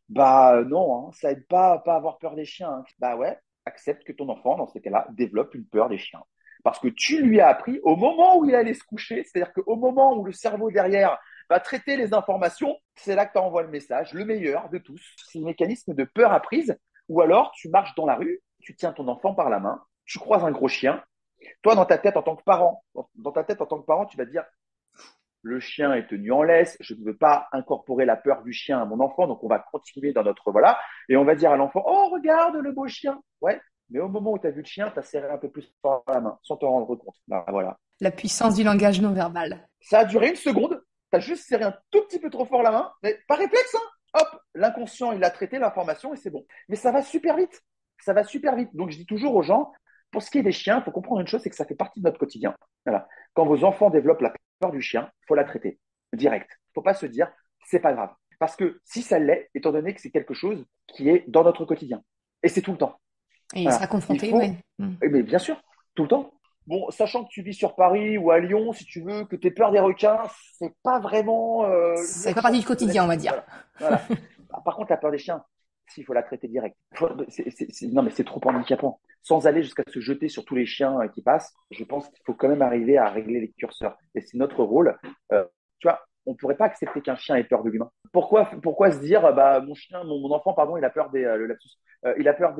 non, hein, ça aide pas à pas avoir peur des chiens. Hein. Bah ouais, accepte que ton enfant, dans ces cas-là, développe une peur des chiens. Parce que tu lui as appris au moment où il allait se coucher, c'est-à-dire qu'au moment où le cerveau derrière va traiter les informations, c'est là que tu envoies le message, le meilleur de tous. C'est le mécanisme de peur apprise. Ou alors, tu marches dans la rue, tu tiens ton enfant par la main, tu croises un gros chien. Toi, dans ta tête, en tant que parent, tu vas te dire, le chien est tenu en laisse, je ne veux pas incorporer la peur du chien à mon enfant, donc on va continuer dans notre, voilà, et on va dire à l'enfant, oh, regarde le beau chien. Ouais, mais au moment où tu as vu le chien, tu as serré un peu plus fort la main, sans t'en rendre compte. Ben, voilà. La puissance du langage non verbal. Ça a duré une seconde, tu as juste serré un tout petit peu trop fort la main, mais par réflexe, hein, hop, l'inconscient, il a traité l'information et c'est bon. Mais ça va super vite, ça va super vite. Donc je dis toujours aux gens, pour ce qui est des chiens, il faut comprendre une chose, c'est que ça fait partie de notre quotidien. Voilà. Quand vos enfants développent la peur du chien, il faut la traiter direct. Il ne faut pas se dire, c'est pas grave. Parce que si ça l'est, étant donné que c'est quelque chose qui est dans notre quotidien. Et c'est tout le temps. Et il sera confronté, faut... oui. Mais bien sûr, tout le temps. Bon, sachant que tu vis sur Paris ou à Lyon, si tu veux, que tu aies peur des requins, c'est pas vraiment. Ça fait pas partie du quotidien, on va dire. Voilà. Par contre, la peur des chiens, il faut la traiter direct. Non, mais c'est trop handicapant. Sans aller jusqu'à se jeter sur tous les chiens qui passent, je pense qu'il faut quand même arriver à régler les curseurs. Et c'est notre rôle. Tu vois, on ne pourrait pas accepter qu'un chien ait peur de l'humain. Pourquoi se dire, mon enfant, pardon, il a peur le lapsus, il a peur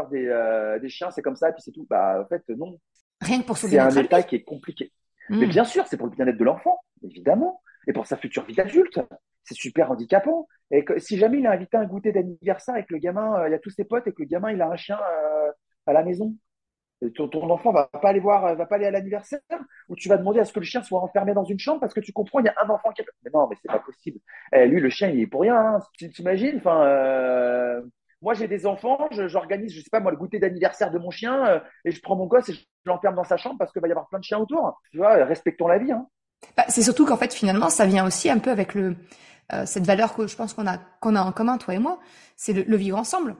des chiens, c'est comme ça, et puis c'est tout. Bah, en fait, non. Rien que pour se C'est un bien-être état qui est compliqué. Mais bien sûr, c'est pour le bien-être de l'enfant, évidemment, et pour sa future vie d'adulte. C'est super handicapant. Et si jamais il a invité un goûter d'anniversaire avec le gamin, il y a tous ses potes et que le gamin il a un chien à la maison, et ton enfant va pas aller à l'anniversaire, ou tu vas demander à ce que le chien soit enfermé dans une chambre parce que tu comprends, il y a un enfant qui est... Mais non, mais c'est pas possible. Lui, le chien, il est pour rien. Hein. Tu t'imagines? Enfin, moi, j'ai des enfants, j'organise, je sais pas moi, le goûter d'anniversaire de mon chien et je prends mon gosse et je l'enferme dans sa chambre parce qu'il va y avoir plein de chiens autour. Tu vois, respectons la vie. Hein. Bah, c'est surtout qu'en fait, finalement, ça vient aussi un peu avec cette valeur que je pense qu'on a en commun, toi et moi, c'est le vivre ensemble,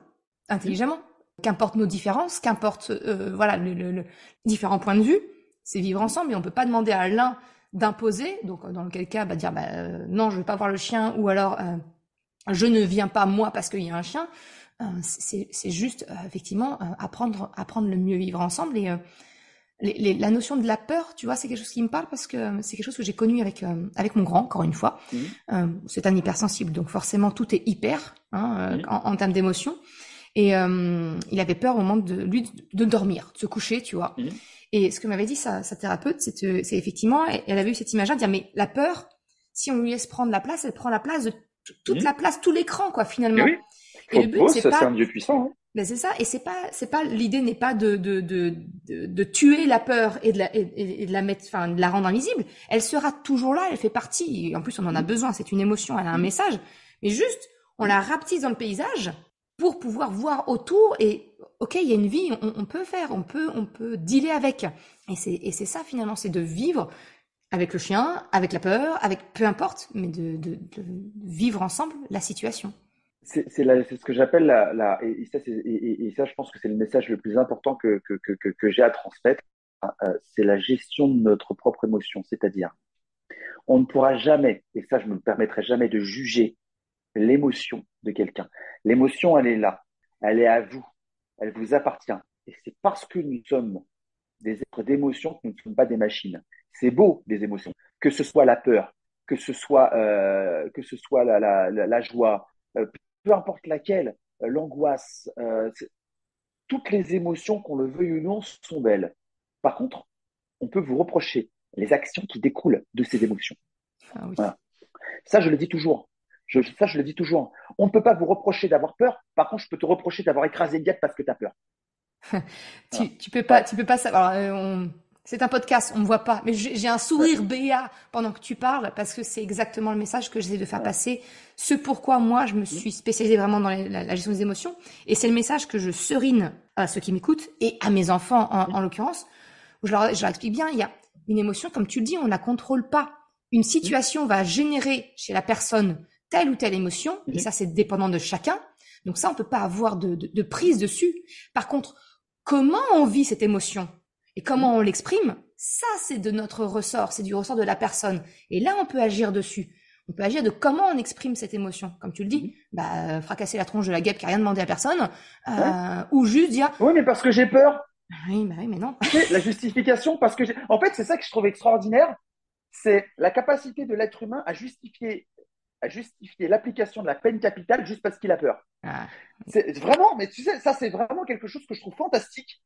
intelligemment. Qu'importe nos différences, qu'importe voilà le différents points de vue, c'est vivre ensemble et on peut pas demander à l'un d'imposer. Donc dans lequel cas, dire non, je veux pas voir le chien, ou alors je ne viens pas moi parce qu'il y a un chien. C'est juste effectivement apprendre le mieux vivre ensemble. Et la notion de la peur, tu vois, c'est quelque chose qui me parle parce que c'est quelque chose que j'ai connu avec mon grand, encore une fois. C'est un hypersensible, donc forcément tout est hyper en termes d'émotions. Et il avait peur au moment de dormir, de se coucher, tu vois. Mhm. Et ce que m'avait dit sa thérapeute, c'est effectivement, elle avait eu cette image-là de dire, mais la peur, si on lui laisse prendre la place, elle prend la place de toute la Mhm. place, tout l'écran, quoi, Mais finalement. oui, Et le but, Phobos, c'est c'est un pas, dieu puissant. Hein. ben c'est ça, et c'est pas, l'idée n'est pas de tuer la peur et de la mettre, enfin, de la rendre invisible. Elle sera toujours là, elle fait partie, et en plus, on en a Mhm. besoin, c'est une émotion, elle a un Mhm. message. Mais juste, on la rapetisse dans le paysage pour pouvoir voir autour et, ok, il y a une vie, on peut faire, on peut dealer avec. Et c'est ça, finalement, c'est de vivre avec le chien, avec la peur, avec peu importe, mais de vivre ensemble la situation. C'est ce que j'appelle et ça, et ça, je pense que c'est le message le plus important que j'ai à transmettre. C'est la gestion de notre propre émotion. C'est-à-dire, on ne pourra jamais, et ça, je ne me permettrai jamais de juger l'émotion de quelqu'un. L'émotion, elle est là. Elle est à vous. Elle vous appartient. Et c'est parce que nous sommes des êtres d'émotion que nous ne sommes pas des machines. C'est beau, des émotions. Que ce soit la peur, que ce soit la joie, peu importe laquelle, l'angoisse, toutes les émotions, qu'on le veuille ou non, sont belles. Par contre, on peut vous reprocher les actions qui découlent de ces émotions. Ah oui. Voilà. Ça, je le dis toujours. Ça, je le dis toujours. On ne peut pas vous reprocher d'avoir peur. Par contre, je peux te reprocher d'avoir écrasé une guêpe parce que tu as peur. Voilà. Voilà. Tu peux pas savoir. C'est un podcast, on me voit pas, mais j'ai un Ouais. sourire béat pendant que tu parles parce que c'est exactement le message que j'essaie de faire Voilà. passer. Ce pourquoi moi je me Mm. suis spécialisée vraiment dans la gestion des émotions, et c'est le message que je serine à ceux qui m'écoutent et à mes enfants en l'occurrence, où je leur explique bien. Il y a une émotion, comme tu le dis, on la contrôle pas. Une Mm. situation va générer chez la personne telle ou telle émotion, et Mm. ça c'est dépendant de chacun. Donc ça, on peut pas avoir de prise dessus. Par contre, comment on vit cette émotion et Mm. comment on l'exprime, ça c'est de notre ressort, c'est du ressort de la personne. Et là, on peut agir dessus. On peut agir de comment on exprime cette émotion. Comme tu le Mm. dis, fracasser la tronche de la guêpe qui a rien demandé à personne, Ouais. ou juste dire, Oui, mais parce que j'ai peur. oui, mais non. Tu sais, la justification, parce que en fait, c'est ça que je trouve extraordinaire, c'est la capacité de l'être humain à justifier l'application de la peine capitale juste parce qu'il a peur. Ah, C'est vraiment, mais tu sais, ça, c'est vraiment quelque chose que je trouve fantastique.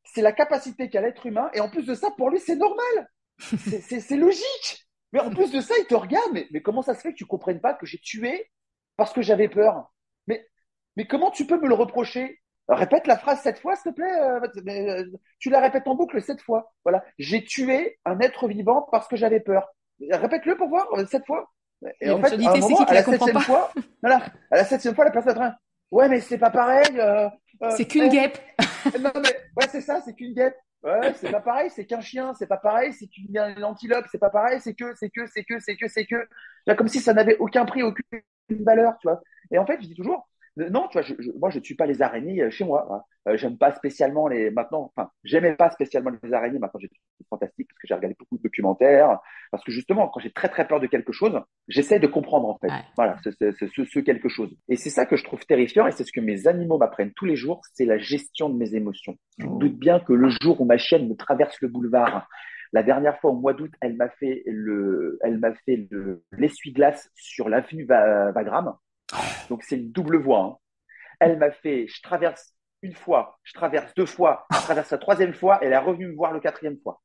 C'est la capacité qu'a l'être humain, et en plus de ça, pour lui, c'est normal. C'est logique. Mais en plus de ça, il te regarde, mais comment ça se fait que tu comprennes pas que j'ai tué parce que j'avais peur? Mais, mais comment tu peux me le reprocher? Répète la phrase 7 fois, s'il te plaît. Tu la répètes en boucle 7 fois. Voilà. J'ai tué un être vivant parce que j'avais peur. Répète-le pour voir 7 fois. Et et en fait, à un l'absurdité, c'est moment, qui à la la comprend septième pas? fois, voilà, à la septième fois, la personne est en train, ouais, mais c'est pas pareil. C'est qu'une Eh, guêpe. non, mais ouais, c'est ça, c'est qu'une guêpe. Ouais, c'est pas pareil, c'est qu'un chien, c'est pas pareil, c'est qu'une antilope, c'est pas pareil, c'est que. Là, comme si ça n'avait aucun prix, aucune valeur, tu vois. Et en fait, je dis toujours, non, tu vois, moi, je tue pas les araignées chez moi. Hein. J'aime pas spécialement maintenant, enfin, j'aimais pas spécialement les araignées, maintenant j'ai trouvé fantastique parce que j'ai regardé beaucoup de documentaires, parce que justement, quand j'ai très très peur de quelque chose, j'essaie de comprendre en fait. Ouais. Voilà, c'est ce quelque chose. Et c'est ça que je trouve terrifiant et c'est ce que mes animaux m'apprennent tous les jours, c'est la gestion de mes émotions. Tu te Oh. doutes bien que le jour où ma chienne me traverse le boulevard, la dernière fois au mois d'août, elle m'a fait l'essuie-glace sur l'avenue Wagram. Donc c'est une double voie. Hein. Elle m'a fait, je traverse une fois, je traverse 2 fois, je traverse la troisième fois, et elle est revenue me voir le quatrième fois.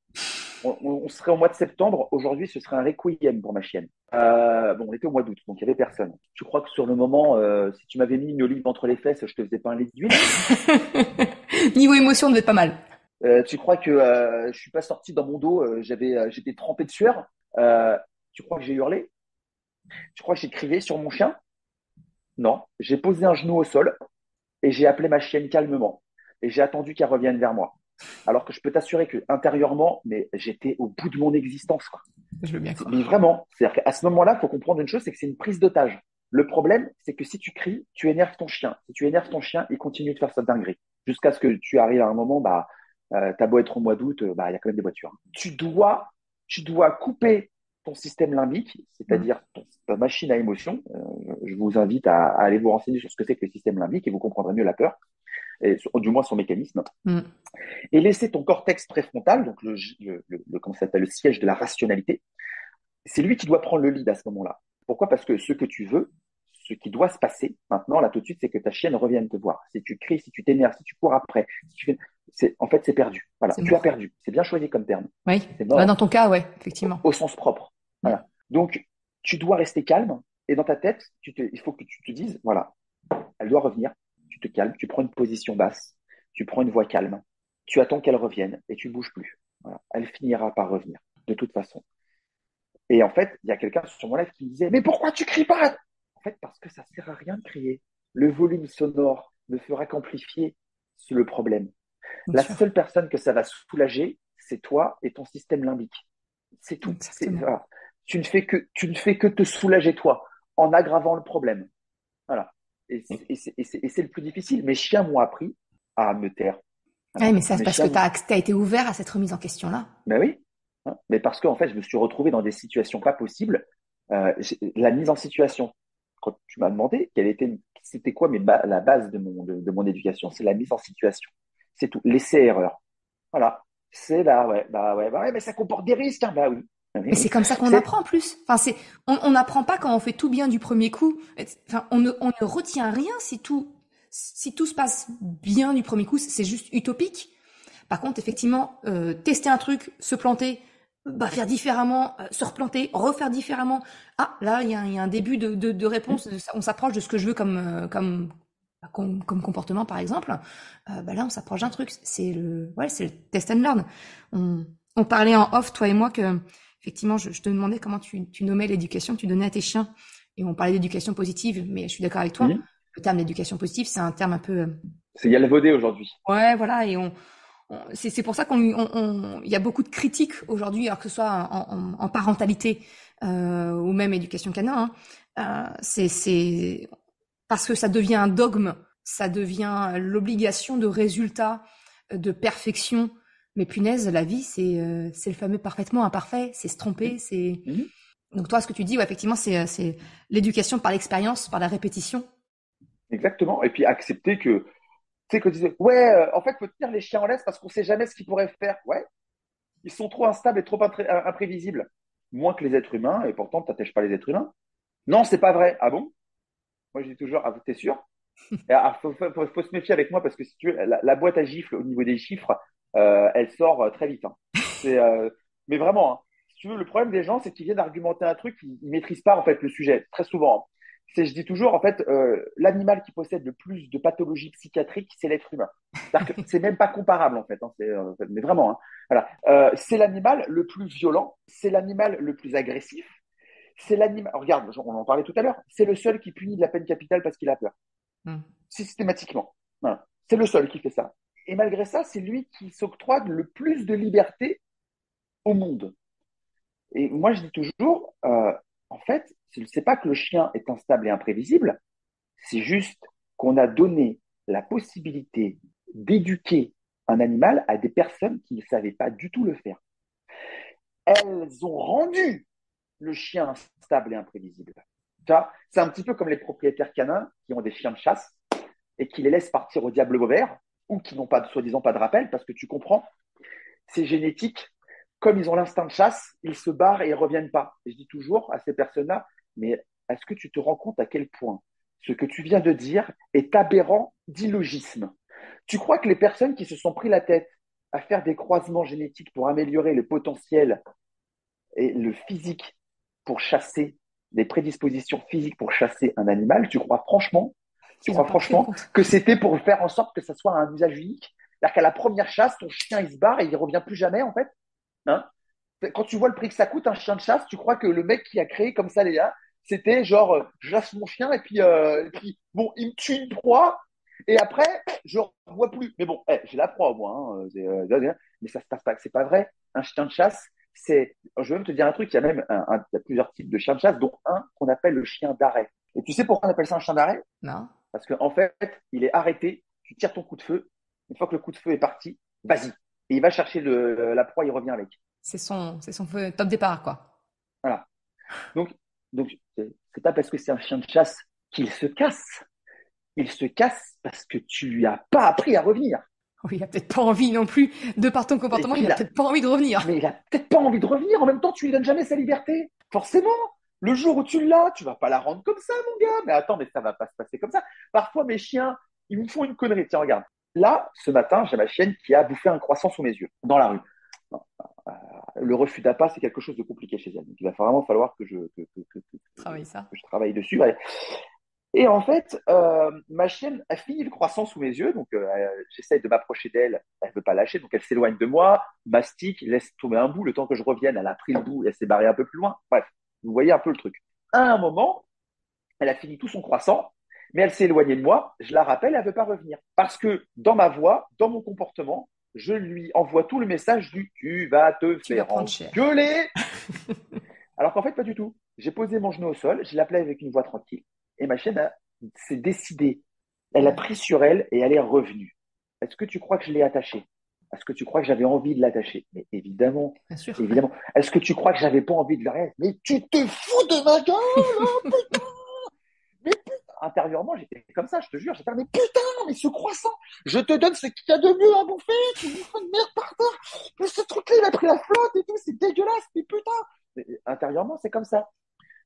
On serait au mois de septembre. Aujourd'hui, ce serait un requiem pour ma chienne. Bon, on était au mois d'août, donc il n'y avait personne. Je crois que sur le moment, si tu m'avais mis une olive entre les fesses, je te faisais pas un lit d'huile. Niveau émotion, on devait être pas mal. Tu crois que je suis pas sorti dans mon dos, j'étais trempé de sueur. Tu crois que j'ai hurlé? Tu crois que j'ai crié sur mon chien? Non. J'ai posé un genou au sol et j'ai appelé ma chienne calmement. Et j'ai attendu qu'elle revienne vers moi. Alors que je peux t'assurer que intérieurement, mais j'étais au bout de mon existence, quoi. Je veux bien croire. Mais vraiment, c'est-à-dire qu'à ce moment-là, il faut comprendre une chose, c'est que c'est une prise d'otage. Le problème, c'est que si tu cries, tu énerves ton chien. Si tu énerves ton chien, il continue de faire sa dinguerie. Jusqu'à ce que tu arrives à un moment, t'as beau être au mois d'août, il y a quand même des voitures. Tu dois couper ton système limbique, c'est-à-dire ta machine à émotion. Je vous invite à aller vous renseigner sur ce que c'est que le système limbique et vous comprendrez mieux la peur, et du moins son mécanisme. Mm. Et laisser ton cortex préfrontal, donc comment ça s'appelle, le siège de la rationalité, c'est lui qui doit prendre le lead à ce moment-là. Pourquoi? Parce que ce que tu veux, ce qui doit se passer maintenant, là, tout de suite, c'est que ta chienne revienne te voir. Si tu cries, si tu t'énerves, si tu cours après, si tu fais... en fait, c'est perdu. Voilà. C'est Tu as mort. perdu. C'est bien choisi comme terme. Oui. C'est Ouais, dans mort. ton cas, ouais, effectivement. Au sens propre. Voilà. Donc, tu dois rester calme. Et dans ta tête, il faut que tu te dises, voilà, elle doit revenir. Tu te calmes. Tu prends une position basse. Tu prends une voix calme. Tu attends qu'elle revienne et tu bouges plus. Voilà. Elle finira par revenir, de toute façon. Et en fait, il y a quelqu'un sur mon live qui me disait, mais pourquoi tu cries pas? En fait, parce que ça sert à rien de crier. Le volume sonore ne fera qu'amplifier le problème. Bien La sûr. seule personne que ça va soulager, c'est toi et ton système limbique. C'est tout. Exactement. Voilà. Tu ne fais que te soulager toi en aggravant le problème. Voilà. Et c'est le plus difficile. Mes chiens m'ont appris à me taire. Ouais, Voilà. mais ça, c'est Mes parce que chiens, t'as été ouvert à cette remise en question-là. ben oui. Hein. Mais parce qu'en fait, je me suis retrouvé dans des situations pas possibles. La mise en situation. Quand tu m'as demandé c'était quoi la base de mon éducation, c'est la mise en situation. C'est tout. L'essai erreur. Voilà. C'est là, ouais, bah ouais, mais ça comporte des risques, hein. Bah oui. Oui, Mais c'est oui. comme ça qu'on C'est apprend en plus. Enfin, on n'apprend pas quand on fait tout bien du premier coup. Enfin, on ne retient rien si tout se passe bien du premier coup. C'est juste utopique. Par contre, effectivement, tester un truc, se planter, bah, faire différemment, se replanter, refaire différemment. Ah, là, il y a un début de réponse. On s'approche de ce que je veux comme comportement, par exemple. Bah là, on s'approche d'un truc. C'est le test and learn. On parlait en off, toi et moi, que effectivement, je te demandais comment tu nommais l'éducation que tu donnais à tes chiens. Et on parlait d'éducation positive, mais je suis d'accord avec toi. Mhm. Le terme d'éducation positive, c'est un terme un peu... c'est galvaudé aujourd'hui. ouais, voilà, et c'est pour ça il y a beaucoup de critiques aujourd'hui, alors que ce soit en parentalité ou même éducation canin. C'est parce que ça devient un dogme, ça devient l'obligation de résultat, de perfection. Mais punaise, la vie, c'est le fameux parfaitement imparfait, c'est se tromper, c'est... Mhm. Donc toi, ce que tu dis, ouais, effectivement, c'est l'éducation par l'expérience, par la répétition. Exactement. Et puis accepter que, tu sais, que tu disais, ouais, en fait, faut tenir les chiens en laisse parce qu'on sait jamais ce qu'ils pourraient faire. Ouais, ils sont trop instables et trop imprévisibles. Moins que les êtres humains, et pourtant, tu n'attaches pas les êtres humains. Non, c'est pas vrai. Ah bon? Moi, je dis toujours, ah, t'es sûr? Faut se méfier avec moi parce que si tu veux, la boîte à gifles au niveau des chiffres, elle sort très vite. Hein. C'est, mais vraiment, hein. Si tu veux, le problème des gens, c'est qu'ils viennent argumenter un truc, ils maîtrisent pas en fait le sujet très souvent. Hein. Je dis toujours, en fait, l'animal qui possède le plus de pathologies psychiatriques, c'est l'être humain. C'est-à-dire que c'est même pas comparable en fait. Hein, mais vraiment, hein. Voilà. C'est l'animal le plus violent, c'est l'animal le plus agressif, c'est l'animal. Regarde, on en parlait tout à l'heure. C'est le seul qui punit de la peine capitale parce qu'il a peur Hmm. systématiquement. Voilà. C'est le seul qui fait ça. Et malgré ça, c'est lui qui s'octroie le plus de liberté au monde. Et moi, je dis toujours, en fait, c'est pas que le chien est instable et imprévisible, c'est juste qu'on a donné la possibilité d'éduquer un animal à des personnes qui ne savaient pas du tout le faire. Elles ont rendu le chien stable et imprévisible. C'est un petit peu comme les propriétaires canins qui ont des chiens de chasse et qui les laissent partir au diable vauvert ou qui n'ont pas, soi-disant, pas de rappel parce que tu comprends, c'est génétique. Comme ils ont l'instinct de chasse, ils se barrent et ils reviennent pas. Et je dis toujours à ces personnes-là, mais est-ce que tu te rends compte à quel point ce que tu viens de dire est aberrant d'illogisme? Tu crois que les personnes qui se sont pris la tête à faire des croisements génétiques pour améliorer le potentiel et le physique pour chasser, des prédispositions physiques pour chasser un animal, tu Ils n'ont crois pas pris en franchement compte. que c'était pour faire en sorte que ça soit un usage unique? C'est-à-dire qu'à la première chasse, ton chien, il se barre et il revient plus jamais, en fait. Hein. Quand tu vois le prix que ça coûte, un chien de chasse, tu crois que le mec qui a créé comme ça les gars, c'était genre, je chasse mon chien et puis, bon, il me tue une proie et après, je ne revois plus. Mais bon, j'ai la proie, moi. Hein, mais ça se passe pas. C'est pas vrai. Un chien de chasse, je vais même te dire un truc, il y a même il y a plusieurs types de chiens de chasse, dont un qu'on appelle le chien d'arrêt. Et tu sais pourquoi on appelle ça un chien d'arrêt? Non? Parce qu'en fait, il est arrêté, tu tires ton coup de feu, une fois que le coup de feu est parti, vas-y. Et il va chercher la proie, il revient avec. C'est son top départ, quoi. Voilà. Donc, donc c'est pas parce que c'est un chien de chasse qu'il se casse. Il se casse parce que tu lui as pas appris à revenir. Oui, il a peut-être pas envie non plus, de par ton Et comportement, il il a a, peut-être pas envie de revenir. mais il a peut-être pas envie de revenir. En même temps, tu lui donnes jamais sa liberté. Forcément. Le jour où tu l'as, tu vas pas la rendre comme ça, mon gars. Mais attends, mais ça va pas se passer comme ça. Parfois, mes chiens, ils me font une connerie. Tiens, regarde. Là, ce matin, j'ai ma chienne qui a bouffé un croissant sous mes yeux, dans la rue. Non, le refus d'appât, c'est quelque chose de compliqué chez elle. Donc, il va vraiment falloir Travaille ça. que je travaille dessus. Ouais. Et en fait, ma chienne a fini le croissant sous mes yeux, donc j'essaie de m'approcher d'elle, elle veut pas lâcher, donc elle s'éloigne de moi, mastique, laisse tomber un bout, le temps que je revienne, elle a pris le bout et elle s'est barrée un peu plus loin. Bref, vous voyez un peu le truc. À un moment, elle a fini tout son croissant, mais elle s'est éloignée de moi, je la rappelle, elle veut pas revenir. Parce que dans ma voix, dans mon comportement, je lui envoie tout le message du tu vas te Tu vas faire prendre cher. engueuler. Alors qu'en fait, pas du tout. J'ai posé mon genou au sol, je l'appelais avec une voix tranquille. Et ma chienne s'est décidée. Elle a pris sur elle et elle est revenue. Est-ce que tu crois que je l'ai attachée? Est-ce que tu crois que j'avais envie de l'attacher? Mais évidemment, Bien sûr. évidemment. Est-ce que tu crois que j'avais pas envie de l'arrêter? Mais tu te fous de ma gueule, hein, putain! Mais putain! Intérieurement, j'étais comme ça, je te jure. J'étais, mais putain, mais ce croissant, je te donne ce qu'il y a de mieux à bouffer, tu bouffes une merde par terre. Mais ce truc-là, il a pris la flotte et tout, c'est dégueulasse, mais putain! Et intérieurement, c'est comme ça.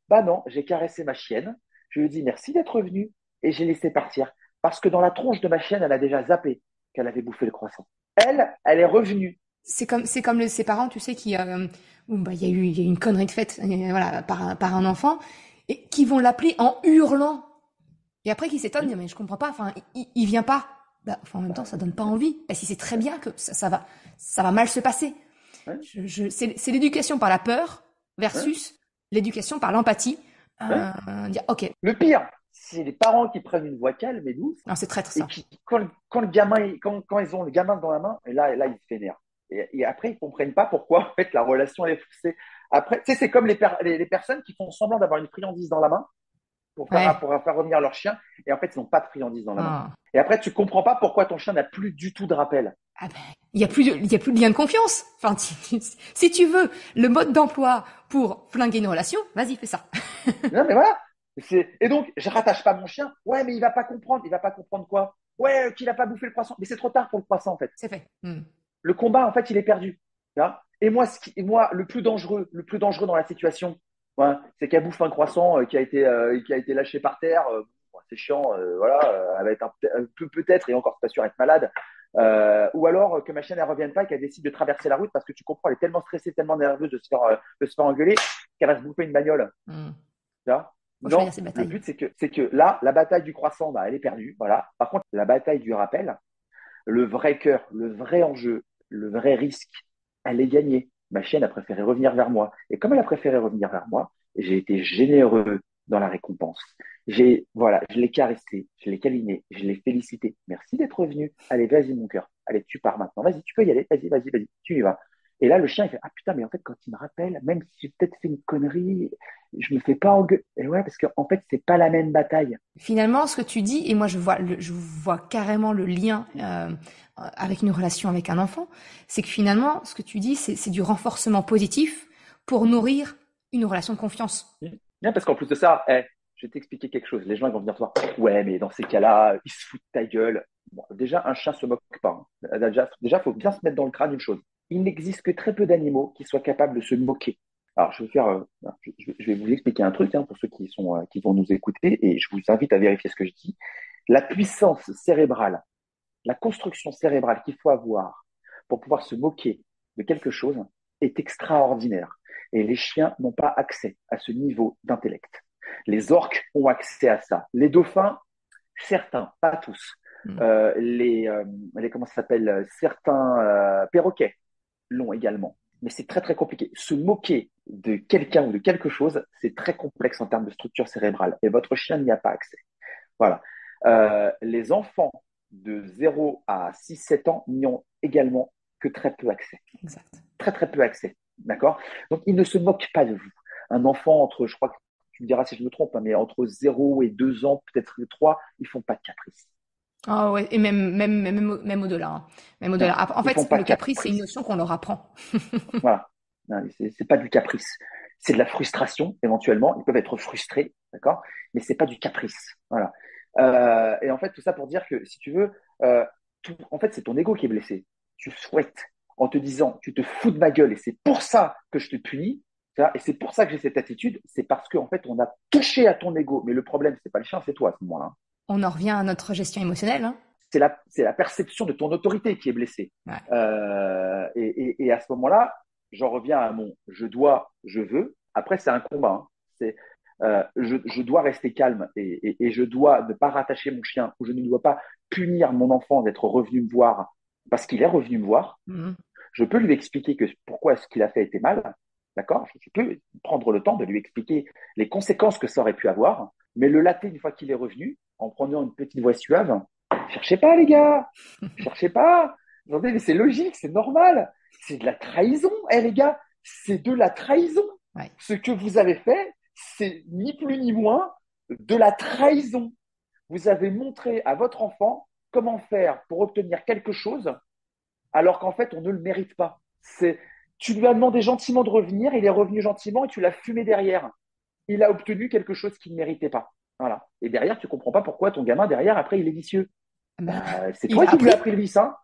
Bah non, j'ai caressé ma chienne, je lui ai dit merci d'être venue et j'ai laissé partir. Parce que dans la tronche de ma chienne, elle a déjà zappé qu'elle avait bouffé le croissant. Elle est revenue. C'est comme ces parents, tu sais, où bah il y a eu une connerie de faite, voilà, par un enfant, et qui vont l'appeler en hurlant. Et après, qui s'étonnent, disent, mais je comprends pas, enfin, il vient pas. Bah, enfin, en même temps, ça donne pas envie. Bah, si c'est très bien que ça va mal se passer. Hein, C'est l'éducation par la peur hein, versus l'éducation par l'empathie. hein. Dire, ok, Le pire, c'est les parents qui prennent une voix calme et douce non, c'est traître et ça. qui, quand le gamin, quand ils ont le gamin dans la main, et là ils se vénèrent. Et après, ils comprennent pas pourquoi en fait la relation elle est faussée. Après, tu sais, c'est comme les personnes qui font semblant d'avoir une friandise dans la main Ouais. pour faire revenir leur chien, et en fait, ils n'ont pas de friandise dans la main. Ah. Et après, tu comprends pas pourquoi ton chien n'a plus du tout de rappel. Ah ben, il y a plus de lien de confiance. Enfin, si tu veux le mode d'emploi pour flinguer une relation, vas-y, fais ça. Non, mais voilà. Et donc, je rattache pas mon chien. Ouais, mais il va pas comprendre. Il va pas comprendre quoi? Ouais, qu'il a pas bouffé le croissant. Mais c'est trop tard pour le croissant, en fait. C'est fait. Le combat, en fait, il est perdu. Là. Et moi, moi, le plus dangereux dans la situation, ouais, c'est qu'elle bouffe un croissant qui a été lâché par terre. Bon, c'est chiant, voilà. Elle va être un peu peut-être, et encore, c'est pas sûr, être malade. Ou alors que ma chienne elle revienne pas et qu'elle décide de traverser la route parce que tu comprends, elle est tellement stressée, tellement nerveuse de se faire engueuler qu'elle va se bouffer une bagnole. Hmm. Tu vois. Faut choisir Non, ses le batailles. but c'est que là, la bataille du croissant, bah, elle est perdue. Voilà. Par contre, la bataille du rappel, le vrai cœur, le vrai enjeu, le vrai risque, elle est gagnée. Ma chienne a préféré revenir vers moi. Et comme elle a préféré revenir vers moi, j'ai été généreux dans la récompense. Voilà, je l'ai caressé, je l'ai câliné, je l'ai félicité. Merci d'être venu. Allez, vas-y, mon cœur. Allez, tu pars maintenant. Vas-y, tu peux y aller. Vas-y, vas-y, vas-y. Tu y vas. Et là, le chien, il fait, ah putain, mais en fait, quand il me rappelle, même si j'ai peut-être fait une connerie, je me fais pas engueuler. Et ouais, parce qu'en fait, c'est pas la même bataille. Finalement, ce que tu dis, et moi je vois carrément le lien avec une relation avec un enfant, c'est que finalement, ce que tu dis, c'est du renforcement positif pour nourrir une relation de confiance. Bien, parce qu'en plus de ça, je vais t'expliquer quelque chose. Les gens, ils vont venir te voir. Ouais, mais dans ces cas-là, ils se foutent de ta gueule. Bon, déjà, un chien se moque pas, hein. Déjà, faut bien se mettre dans le crâne une chose. Il n'existe que très peu d'animaux qui soient capables de se moquer. Alors, je vais vous expliquer un truc, hein, pour ceux qui vont nous écouter, et je vous invite à vérifier ce que je dis. La puissance cérébrale, la construction cérébrale qu'il faut avoir pour pouvoir se moquer de quelque chose est extraordinaire. Et les chiens n'ont pas accès à ce niveau d'intellect. Les orques ont accès à ça. Les dauphins, certains, pas tous. Mm. Comment ça s'appelle? Certains perroquets l'ont également. Mais c'est très très compliqué. Se moquer de quelqu'un ou de quelque chose, c'est très complexe en termes de structure cérébrale. Et votre chien n'y a pas accès. Voilà. Les enfants de 0 à 6, 7 ans n'y ont également que très peu accès. Exact. Très très peu accès. D'accord? Donc, ils ne se moquent pas de vous. Un enfant je crois que tu me diras si je me trompe, hein, mais entre 0 et 2 ans, peut-être 3, ils font pas de caprice. Ah ouais, et même au-delà, hein. Même Non, au-delà. En ils font fait, pas le de caprice, c'est une caprice. notion qu'on leur apprend. Voilà. Non, c'est pas du caprice. C'est de la frustration, éventuellement. Ils peuvent être frustrés, d'accord? Mais c'est pas du caprice. Voilà. Et en fait, tout ça pour dire que, si tu veux, en fait, c'est ton ego qui est blessé. Tu souhaites, en te disant, tu te fous de ma gueule et c'est pour ça que je te punis, Et c'est pour ça que j'ai cette attitude, c'est parce qu'en fait, on a touché à ton ego. Mais le problème, c'est pas le chien, c'est toi à ce moment-là. On en revient à notre gestion émotionnelle, hein. C'est la perception de ton autorité qui est blessée. Ouais. Et à ce moment-là, j'en reviens à mon je dois, je veux. Après, c'est un combat. Hein. Je dois rester calme et je dois ne pas rattacher mon chien ou je ne dois pas punir mon enfant d'être revenu me voir parce qu'il est revenu me voir. Mhm. Je peux lui expliquer pourquoi ce qu'il a fait était mal. D'accord? Je peux prendre le temps de lui expliquer les conséquences que ça aurait pu avoir, mais le latter une fois qu'il est revenu, en prenant une petite voix suave, cherchez pas les gars, cherchez pas. Attendez, mais c'est logique, c'est normal. C'est de la trahison, les gars, c'est de la trahison. Ouais. Ce que vous avez fait, c'est ni plus ni moins de la trahison. Vous avez montré à votre enfant comment faire pour obtenir quelque chose alors qu'en fait, on ne le mérite pas. Tu lui as demandé gentiment de revenir, il est revenu gentiment et tu l'as fumé derrière. Il a obtenu quelque chose qu'il ne méritait pas. Voilà. Et derrière, tu comprends pas pourquoi ton gamin, derrière, après, il est vicieux. C'est toi qui lui as appris le vice, hein.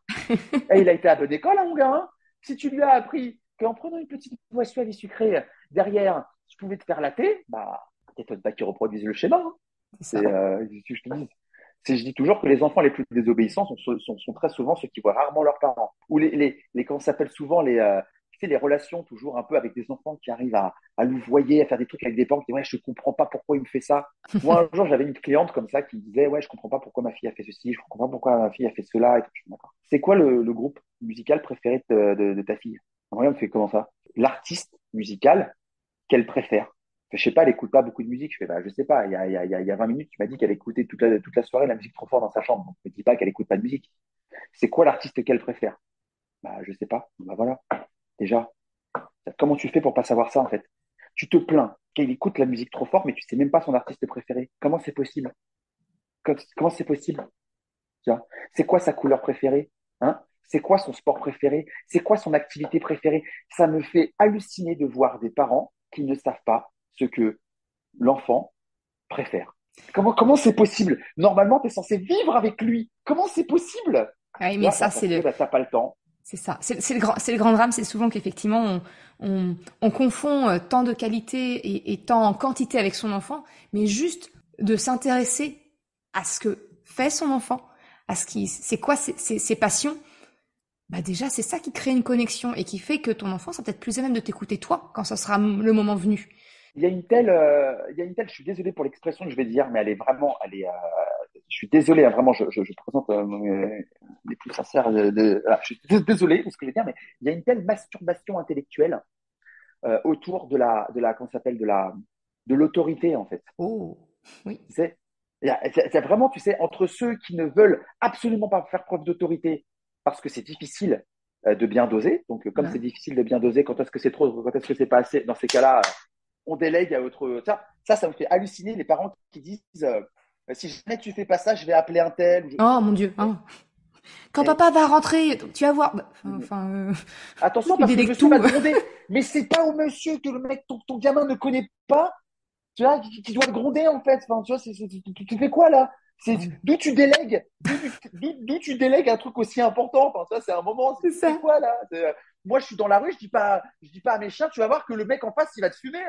Et il a été à bonne école, hein, mon gars. Hein. Si tu lui as appris qu'en prenant une petite voix suave et sucrée derrière, tu pouvais te faire latter, t'étonnes pas qu'ils reproduisent le schéma. Hein. Je dis toujours que les enfants les plus désobéissants sont très souvent ceux qui voient rarement leurs parents. Ou comment ça s'appelle souvent tu sais, les relations toujours un peu avec des enfants qui arrivent à louvoyer, à faire des trucs avec des parents qui disent ouais, je comprends pas pourquoi il me fait ça. Moi, un jour, j'avais une cliente comme ça qui me disait ouais, je comprends pas pourquoi ma fille a fait ceci, je comprends pas pourquoi ma fille a fait cela. Et tout. D'accord. C'est quoi le groupe musical préféré de ta fille? Regarde, me fait comment ça? L'artiste musical qu'elle préfère. Je sais pas, elle écoute pas beaucoup de musique. Je fais, je sais pas. Il y a 20 minutes, tu m'as dit qu'elle écoutait toute la soirée la musique trop fort dans sa chambre. Donc, ne me dis pas qu'elle écoute pas de musique. C'est quoi l'artiste qu'elle préfère? Je sais pas. Voilà. Déjà, comment tu fais pour pas savoir ça, en fait? Tu te plains qu'elle écoute la musique trop fort, mais tu sais même pas son artiste préféré. Comment c'est possible? Comment c'est possible? C'est quoi sa couleur préférée? Hein? C'est quoi son sport préféré? C'est quoi son activité préférée? Ça me fait halluciner de voir des parents qui ne savent pas ce que l'enfant préfère. Comment c'est possible? Normalement, tu es censé vivre avec lui. Comment c'est possible? Oui, mais ça, c'est le... T'as pas le temps. C'est ça. C'est le grand drame, c'est souvent qu'effectivement, on confond tant de qualité et tant en quantité avec son enfant, mais juste de s'intéresser à ce que fait son enfant, à c'est quoi ses passions. Déjà, c'est ça qui crée une connexion et qui fait que ton enfant sera peut-être plus à même de t'écouter toi quand ça sera le moment venu. Il y a une telle, je suis désolé pour l'expression que je vais dire, mais je suis désolé, hein, vraiment, je présente les plus sincères je suis désolé de ce que je vais dire, mais il y a une telle masturbation intellectuelle autour comment ça s'appelle, de l'autorité, en fait. Oh, oui. Il y a vraiment, tu sais, entre ceux qui ne veulent absolument pas faire preuve d'autorité parce que c'est difficile de bien doser, donc comme c'est difficile de bien doser, quand est-ce que c'est trop, quand est-ce que c'est pas assez, dans ces cas-là, on délègue à autre. Ça me fait halluciner les parents qui disent si jamais tu fais pas ça, je vais appeler un tel. Oh mon Dieu. Hein. Quand papa va rentrer, tu vas voir. Attention parce que le monsieur va te gronder. Mais c'est pas au monsieur que le mec, ton gamin ne connaît pas, tu vois, qui doit te gronder en fait. Enfin, tu vois, tu fais quoi là? D'où tu délègues, d'où tu délègues un truc aussi important. Enfin, ça, c'est un moment. C'est quoi là? Moi, je suis dans la rue, je dis pas à mes chiens, tu vas voir que le mec en face, il va te fumer.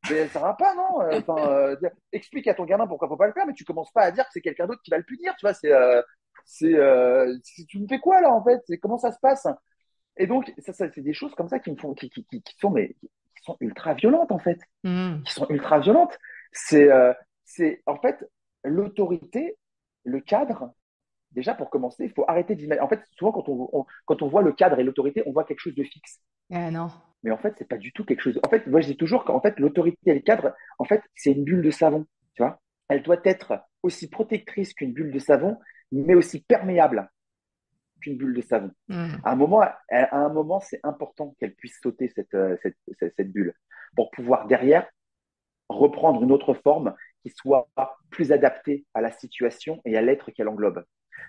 Mais ça va pas, non? Explique à ton gamin pourquoi faut pas le faire, mais tu commences pas à dire que c'est quelqu'un d'autre qui va le punir. Tu vois, tu me fais quoi là en fait? Comment ça se passe? Et donc, ça c'est des choses comme ça qui me font, qui sont ultra violentes en fait, qui sont ultra violentes. C'est en fait l'autorité, le cadre. Déjà, pour commencer, il faut arrêter d'imaginer. En fait, souvent, quand on voit le cadre et l'autorité, on voit quelque chose de fixe. Non. Mais en fait, c'est pas du tout quelque chose. En fait, moi, je dis toujours qu'en fait, l'autorité et le cadre, en fait, c'est une bulle de savon. Tu vois, elle doit être aussi protectrice qu'une bulle de savon, mais aussi perméable qu'une bulle de savon. À un moment, c'est important qu'elle puisse sauter cette bulle pour pouvoir derrière reprendre une autre forme qui soit plus adaptée à la situation et à l'être qu'elle englobe.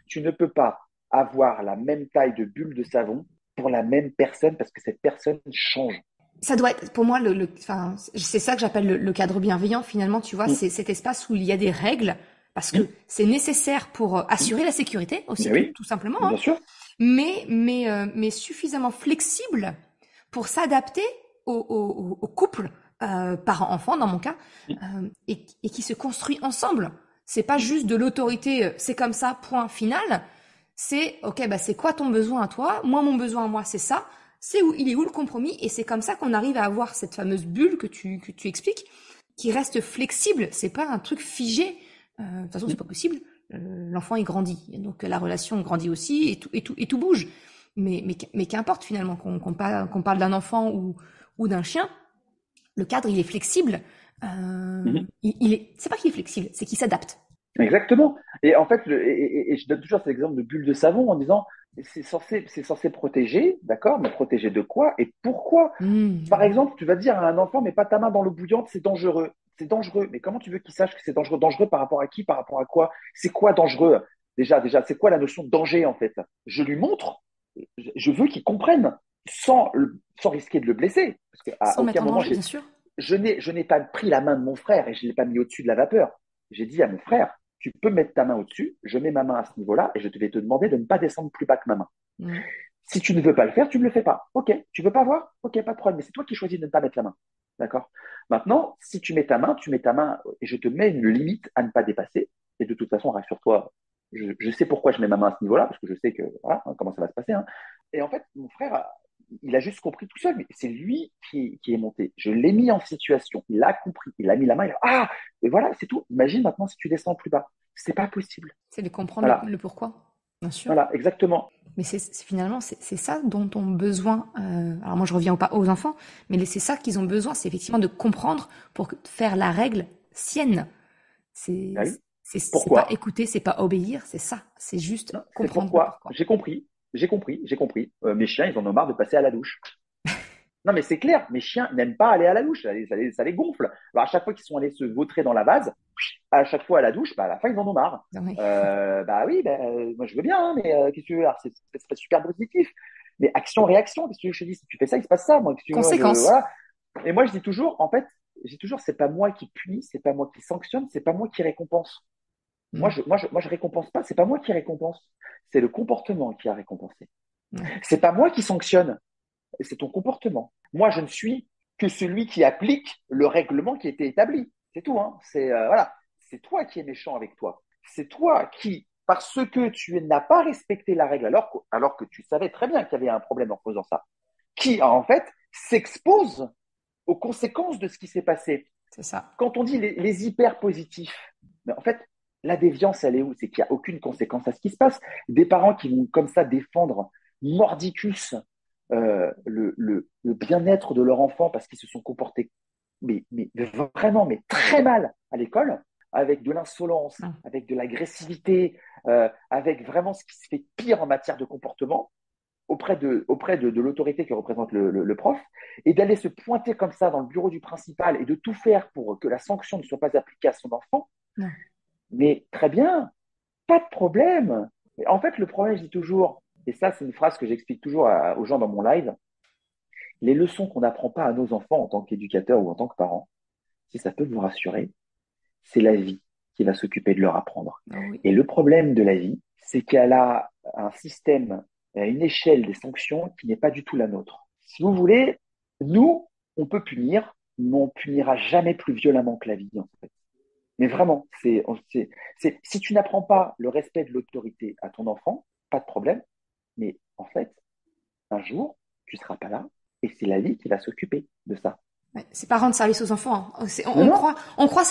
Tu ne peux pas avoir la même taille de bulle de savon pour la même personne parce que cette personne change. Ça doit être, pour moi, c'est ça que j'appelle le cadre bienveillant. Finalement, tu vois, c'est cet espace où il y a des règles parce que c'est nécessaire pour assurer la sécurité aussi, tout simplement. Bien sûr. Mais suffisamment flexible pour s'adapter au couple parent-enfant dans mon cas, et qui se construit ensemble. C'est pas juste de l'autorité, c'est comme ça, point final. C'est, ok, bah c'est quoi ton besoin à toi? Moi, mon besoin à moi, c'est ça. Il est où le compromis? Et c'est comme ça qu'on arrive à avoir cette fameuse bulle que tu expliques, qui reste flexible. C'est pas un truc figé. De toute façon, c'est pas possible. L'enfant, il grandit. Et donc, la relation grandit aussi et tout bouge. Mais qu'importe finalement qu'on parle d'un enfant ou d'un chien, le cadre, il est flexible. C'est pas qu'il est flexible, c'est qu'il s'adapte. Exactement. Et en fait, et je donne toujours cet exemple de bulle de savon en disant, c'est censé protéger, d'accord, mais protéger de quoi et pourquoi? Par exemple, tu vas dire à un enfant, mets pas ta main dans l'eau bouillante, c'est dangereux. C'est dangereux. Mais comment tu veux qu'il sache que c'est dangereux? Dangereux par rapport à qui? Par rapport à quoi? C'est quoi dangereux? Déjà, c'est quoi la notion de danger en fait? Je lui montre, je veux qu'il comprenne sans risquer de le blesser. Parce qu'à Sans aucun mettre en moment, danger, bien sûr. je n'ai pas pris la main de mon frère et je ne l'ai pas mis au-dessus de la vapeur. J'ai dit à mon frère, tu peux mettre ta main au-dessus, je mets ma main à ce niveau-là et je vais te demander de ne pas descendre plus bas que ma main. Si tu ne veux pas le faire, tu ne le fais pas. Ok, tu veux pas voir? Ok, pas de problème. Mais c'est toi qui choisis de ne pas mettre la main. D'accord? Maintenant, si tu mets ta main et je te mets une limite à ne pas dépasser. Et de toute façon, rassure-toi, je sais pourquoi je mets ma main à ce niveau-là, parce que je sais que voilà comment ça va se passer. Hein. Et en fait, mon frère, il a juste compris tout seul. Mais c'est lui qui est monté. Je l'ai mis en situation. Il a compris. Il a mis la main. Ah, et voilà, c'est tout. Imagine maintenant si tu descends plus bas. C'est pas possible. C'est de comprendre Voilà. le pourquoi, bien sûr. Voilà, exactement. Mais finalement, c'est ça dont ont besoin. Alors moi, je reviens aux enfants, mais c'est ça qu'ils ont besoin, c'est effectivement de comprendre pour faire la règle sienne. C'est Ah oui. c'est pas Pourquoi? écouter, c'est pas obéir, c'est ça. C'est juste Non, c'est comprendre le pourquoi. pourquoi. J'ai compris. Mes chiens, ils en ont marre de passer à la douche. Non, mais c'est clair, mes chiens n'aiment pas aller à la douche, ça les gonfle. Alors, à chaque fois qu'ils sont allés se vautrer dans la vase, à chaque fois à la douche, bah, à la fin, ils en ont marre. Oui. Bah oui, bah, moi je veux bien, hein, mais qu'est-ce que tu veux? Alors, c'est super positif. Mais action-réaction, qu'est-ce que je te dis? Si tu fais ça, il se passe ça. Moi, qu'est-ce que tu veux? Conséquence. Voilà. Et moi, je dis toujours, en fait, c'est pas moi qui punis, c'est pas moi qui sanctionne, c'est pas moi qui récompense. Moi, je récompense pas, c'est pas moi qui récompense. C'est le comportement qui a récompensé. C'est pas moi qui sanctionne, c'est ton comportement. Moi, je ne suis que celui qui applique le règlement qui a été établi. C'est tout, hein. Voilà. C'est toi qui es méchant avec toi. C'est toi qui, parce que tu n'as pas respecté la règle alors que tu savais très bien qu'il y avait un problème en faisant ça, qui en fait s'expose aux conséquences de ce qui s'est passé. C'est ça. Quand on dit les hyper positifs, mais en fait, la déviance, elle est où? C'est qu'il n'y a aucune conséquence à ce qui se passe. Des parents qui vont comme ça défendre mordicus le bien-être de leur enfant parce qu'ils se sont comportés mais vraiment mais très mal à l'école, avec de l'insolence, avec de l'agressivité, avec vraiment ce qui se fait pire en matière de comportement auprès de l'autorité que représente le prof, et d'aller se pointer comme ça dans le bureau du principal et de tout faire pour que la sanction ne soit pas appliquée à son enfant. Non. Mais très bien, pas de problème. Mais en fait, le problème, je dis toujours, et ça, c'est une phrase que j'explique toujours aux gens dans mon live, les leçons qu'on n'apprend pas à nos enfants en tant qu'éducateurs ou en tant que parents, si ça peut vous rassurer, c'est la vie qui va s'occuper de leur apprendre. Ah oui. Et le problème de la vie, c'est qu'elle a un système, une échelle des sanctions qui n'est pas du tout la nôtre. Si vous voulez, nous, on peut punir, mais on punira jamais plus violemment que la vie, en fait. Mais vraiment, si tu n'apprends pas le respect de l'autorité à ton enfant, pas de problème. Mais en fait, un jour, tu seras pas là et c'est la vie qui va s'occuper de ça. Ouais, c'est pas rendre service aux enfants. Hein. Non, non. On croit.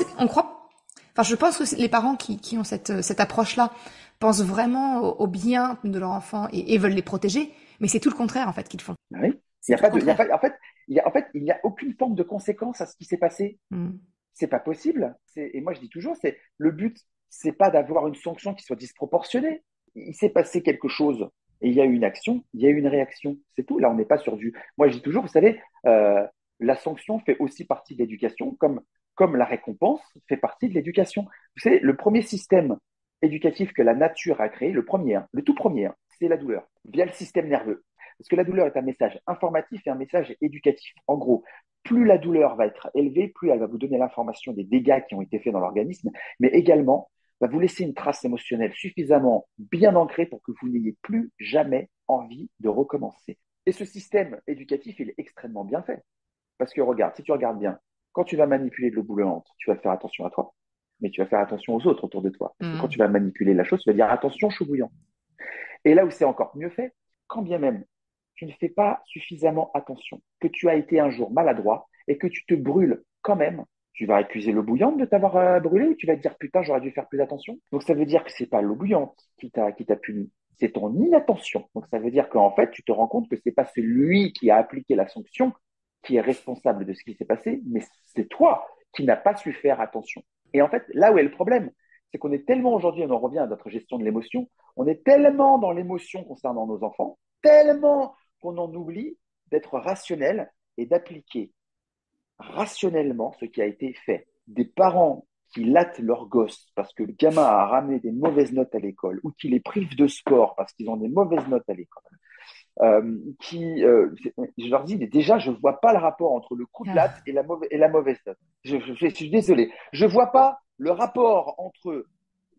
Enfin, je pense que les parents qui ont cette approche-là pensent vraiment au bien de leur enfant et veulent les protéger, mais c'est tout le contraire en fait qu'ils font. Oui. C'est tout le contraire. Il n'y a aucune forme de conséquence à ce qui s'est passé. C'est pas possible. Et moi, je dis toujours, le but, c'est pas d'avoir une sanction qui soit disproportionnée. Il s'est passé quelque chose et il y a eu une action, il y a eu une réaction. C'est tout. Là, on n'est pas sur du. Moi, je dis toujours, vous savez, la sanction fait aussi partie de l'éducation, comme la récompense fait partie de l'éducation. Vous savez, le premier système éducatif que la nature a créé, le premier, le tout premier, c'est la douleur, via le système nerveux. Parce que la douleur est un message informatif et un message éducatif. En gros, plus la douleur va être élevée, plus elle va vous donner l'information des dégâts qui ont été faits dans l'organisme, mais également va vous laisser une trace émotionnelle suffisamment bien ancrée pour que vous n'ayez plus jamais envie de recommencer. Et ce système éducatif, il est extrêmement bien fait. Parce que regarde, si tu regardes bien, quand tu vas manipuler de l'eau bouillante, tu vas faire attention à toi, mais tu vas faire attention aux autres autour de toi. Parce que quand tu vas manipuler la chose, tu vas dire attention, chaud bouillant. Et là où c'est encore mieux fait, quand bien même tu ne fais pas suffisamment attention, que tu as été un jour maladroit et que tu te brûles quand même, tu vas accuser l'eau bouillante de t'avoir brûlé ou tu vas te dire putain, j'aurais dû faire plus attention. Donc ça veut dire que c'est pas l'eau bouillante qui t'a puni, c'est ton inattention. Donc ça veut dire qu'en fait, tu te rends compte que c'est pas celui qui a appliqué la sanction qui est responsable de ce qui s'est passé, mais c'est toi qui n'as pas su faire attention. Et en fait, là où est le problème, c'est qu'on est tellement aujourd'hui, on en revient à notre gestion de l'émotion, on est tellement dans l'émotion concernant nos enfants, tellement qu'on en oublie d'être rationnel et d'appliquer rationnellement ce qui a été fait. Des parents qui latent leurs gosses parce que le gamin a ramené des mauvaises notes à l'école ou qui les privent de sport parce qu'ils ont des mauvaises notes à l'école. Je leur dis, mais déjà, je ne vois pas le rapport entre le coup de latte et la mauvaise note. Je suis désolé. Je ne vois pas le rapport entre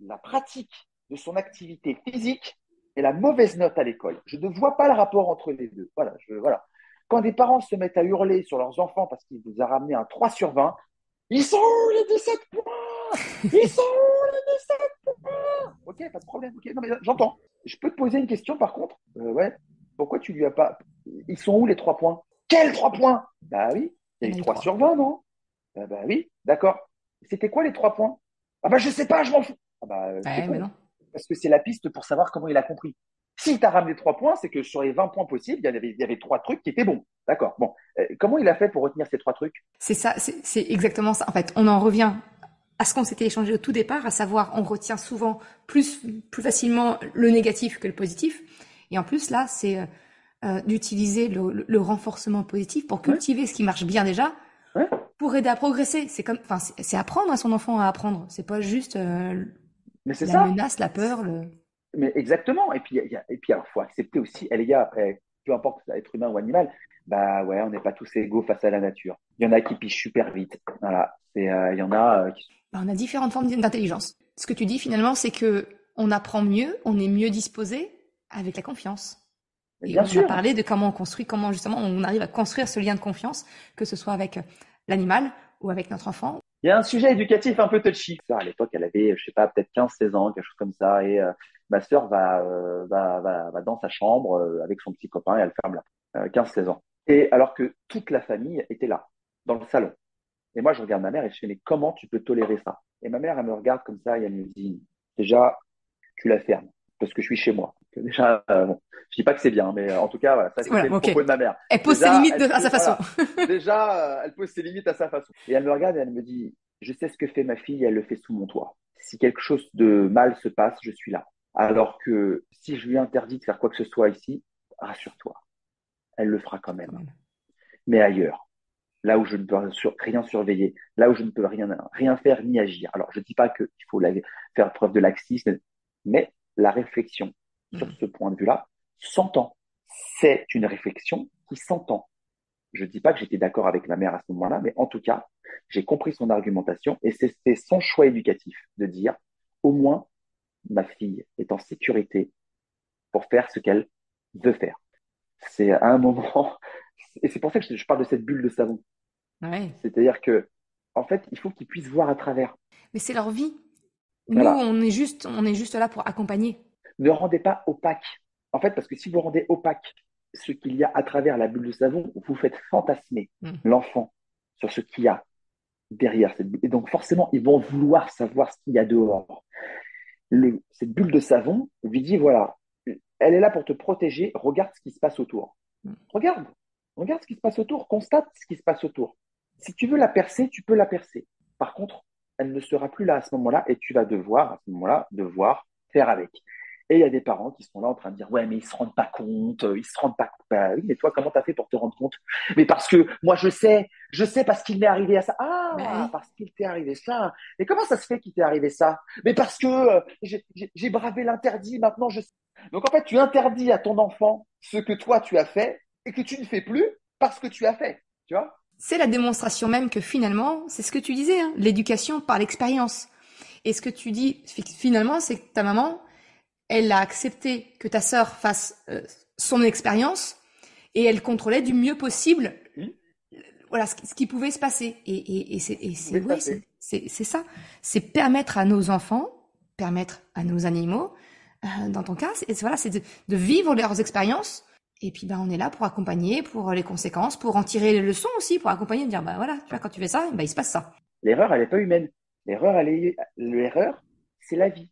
la pratique de son activité physique et la mauvaise note à l'école. Je ne vois pas le rapport entre les deux. Voilà. Quand des parents se mettent à hurler sur leurs enfants parce qu'ils vous ont ramené un 3 sur 20, ils sont où les 17 points? Ils sont où les 17 points? Ok, pas de problème. Okay. Non, mais j'entends. Je peux te poser une question par contre? Ouais. Pourquoi tu lui as pas. Ils sont où les 3 points? Quels 3 points? Bah oui, il y a eu 3 sur 20, non? Bah oui, d'accord. C'était quoi les 3 points? Ah bah je sais pas, je m'en fous. Ah bah c'est mais con. non. Parce que c'est la piste pour savoir comment il a compris. S'il t'a ramené 3 points, c'est que sur les 20 points possibles, il y avait 3 trucs qui étaient bons. D'accord. Bon. Comment il a fait pour retenir ces 3 trucs? C'est ça, c'est exactement ça. En fait, on en revient à ce qu'on s'était échangé au tout départ, à savoir, on retient souvent plus facilement le négatif que le positif. Et en plus, là, c'est d'utiliser le renforcement positif pour cultiver ce qui marche bien déjà, pour aider à progresser. C'est comme, enfin, c'est apprendre à son enfant à apprendre. C'est pas juste Mais c'est la ça. menace, la peur. Mais exactement. Et puis, alors, faut accepter aussi, les gars, peu importe être humain ou animal, bah ouais, on n'est pas tous égaux face à la nature. Il y en a qui pichent super vite. Voilà. Il y en a qui... On a différentes formes d'intelligence. Ce que tu dis finalement, c'est que on apprend mieux, on est mieux disposé avec la confiance. Mais Et bien on sûr. a parlé de comment on construit, comment justement on arrive à construire ce lien de confiance, que ce soit avec l'animal ou avec notre enfant. Il y a un sujet éducatif un peu touchy. À l'époque, elle avait, je sais pas, peut-être 15-16 ans, quelque chose comme ça. Et ma sœur va dans sa chambre avec son petit copain et elle ferme là. 15-16 ans. Et alors que toute la famille était là, dans le salon. Et moi, je regarde ma mère et je fais, mais comment tu peux tolérer ça? Et ma mère, elle me regarde comme ça et elle me dit, déjà, tu la fermes, parce que je suis chez moi. Donc, déjà, bon, je dis pas que c'est bien, mais en tout cas, voilà, ça, c'était le propos de ma mère. Elle pose Déjà, ses limites à sa façon. Voilà, déjà, elle pose ses limites à sa façon. Et elle me regarde et elle me dit, je sais ce que fait ma fille, elle le fait sous mon toit. Si quelque chose de mal se passe, je suis là. Alors que si je lui interdis de faire quoi que ce soit ici, rassure-toi, elle le fera quand même. Mais ailleurs, là où je ne peux rien surveiller, là où je ne peux rien faire ni agir. Alors, je ne dis pas qu'il faut faire preuve de laxisme, mais la réflexion sur ce point de vue-là s'entend. C'est une réflexion qui s'entend. Je ne dis pas que j'étais d'accord avec ma mère à ce moment-là, mais en tout cas, j'ai compris son argumentation et c'était son choix éducatif de dire, au moins, ma fille est en sécurité pour faire ce qu'elle veut faire. C'est à un moment, et c'est pour ça que je parle de cette bulle de savon. Ouais. C'est-à-dire que, en fait, il faut qu'ils puissent voir à travers. Mais c'est leur vie. Voilà. Nous, on est juste là pour accompagner. Ne rendez pas opaque. En fait, parce que si vous rendez opaque ce qu'il y a à travers la bulle de savon, vous faites fantasmer l'enfant sur ce qu'il y a derrière cette bulle. Et donc, forcément, ils vont vouloir savoir ce qu'il y a dehors. Cette bulle de savon lui dit, voilà, elle est là pour te protéger, regarde ce qui se passe autour. Regarde ce qui se passe autour, constate ce qui se passe autour. Si tu veux la percer, tu peux la percer. Par contre, elle ne sera plus là à ce moment-là et tu vas devoir, à ce moment-là, faire avec. Et il y a des parents qui sont là en train de dire, ouais, mais ils se rendent pas compte, ils se rendent pas compte. Bah oui, mais toi, comment t'as fait pour te rendre compte? Mais parce que moi, je sais parce qu'il m'est arrivé à ça. Ah, parce qu'il t'est arrivé ça. Mais comment ça se fait qu'il t'est arrivé ça? Mais parce que j'ai bravé l'interdit, maintenant je sais. Donc en fait, tu interdis à ton enfant ce que toi tu as fait et que tu ne fais plus parce que tu as fait, tu vois? C'est la démonstration même que finalement, c'est ce que tu disais, hein, l'éducation par l'expérience. Et ce que tu dis finalement, c'est que ta maman, elle a accepté que ta sœur fasse son expérience et elle contrôlait du mieux possible voilà ce qui pouvait se passer. Et c'est Oui, tout à oui, fait. c'est ça. C'est permettre à nos enfants, permettre à nos animaux, dans ton cas, voilà, c'est de vivre leurs expériences. Et puis on est là pour accompagner, pour les conséquences, pour en tirer les leçons aussi, pour accompagner, dire voilà, tu vois, quand tu fais ça, il se passe ça. L'erreur, elle n'est pas humaine. L'erreur, c'est la vie.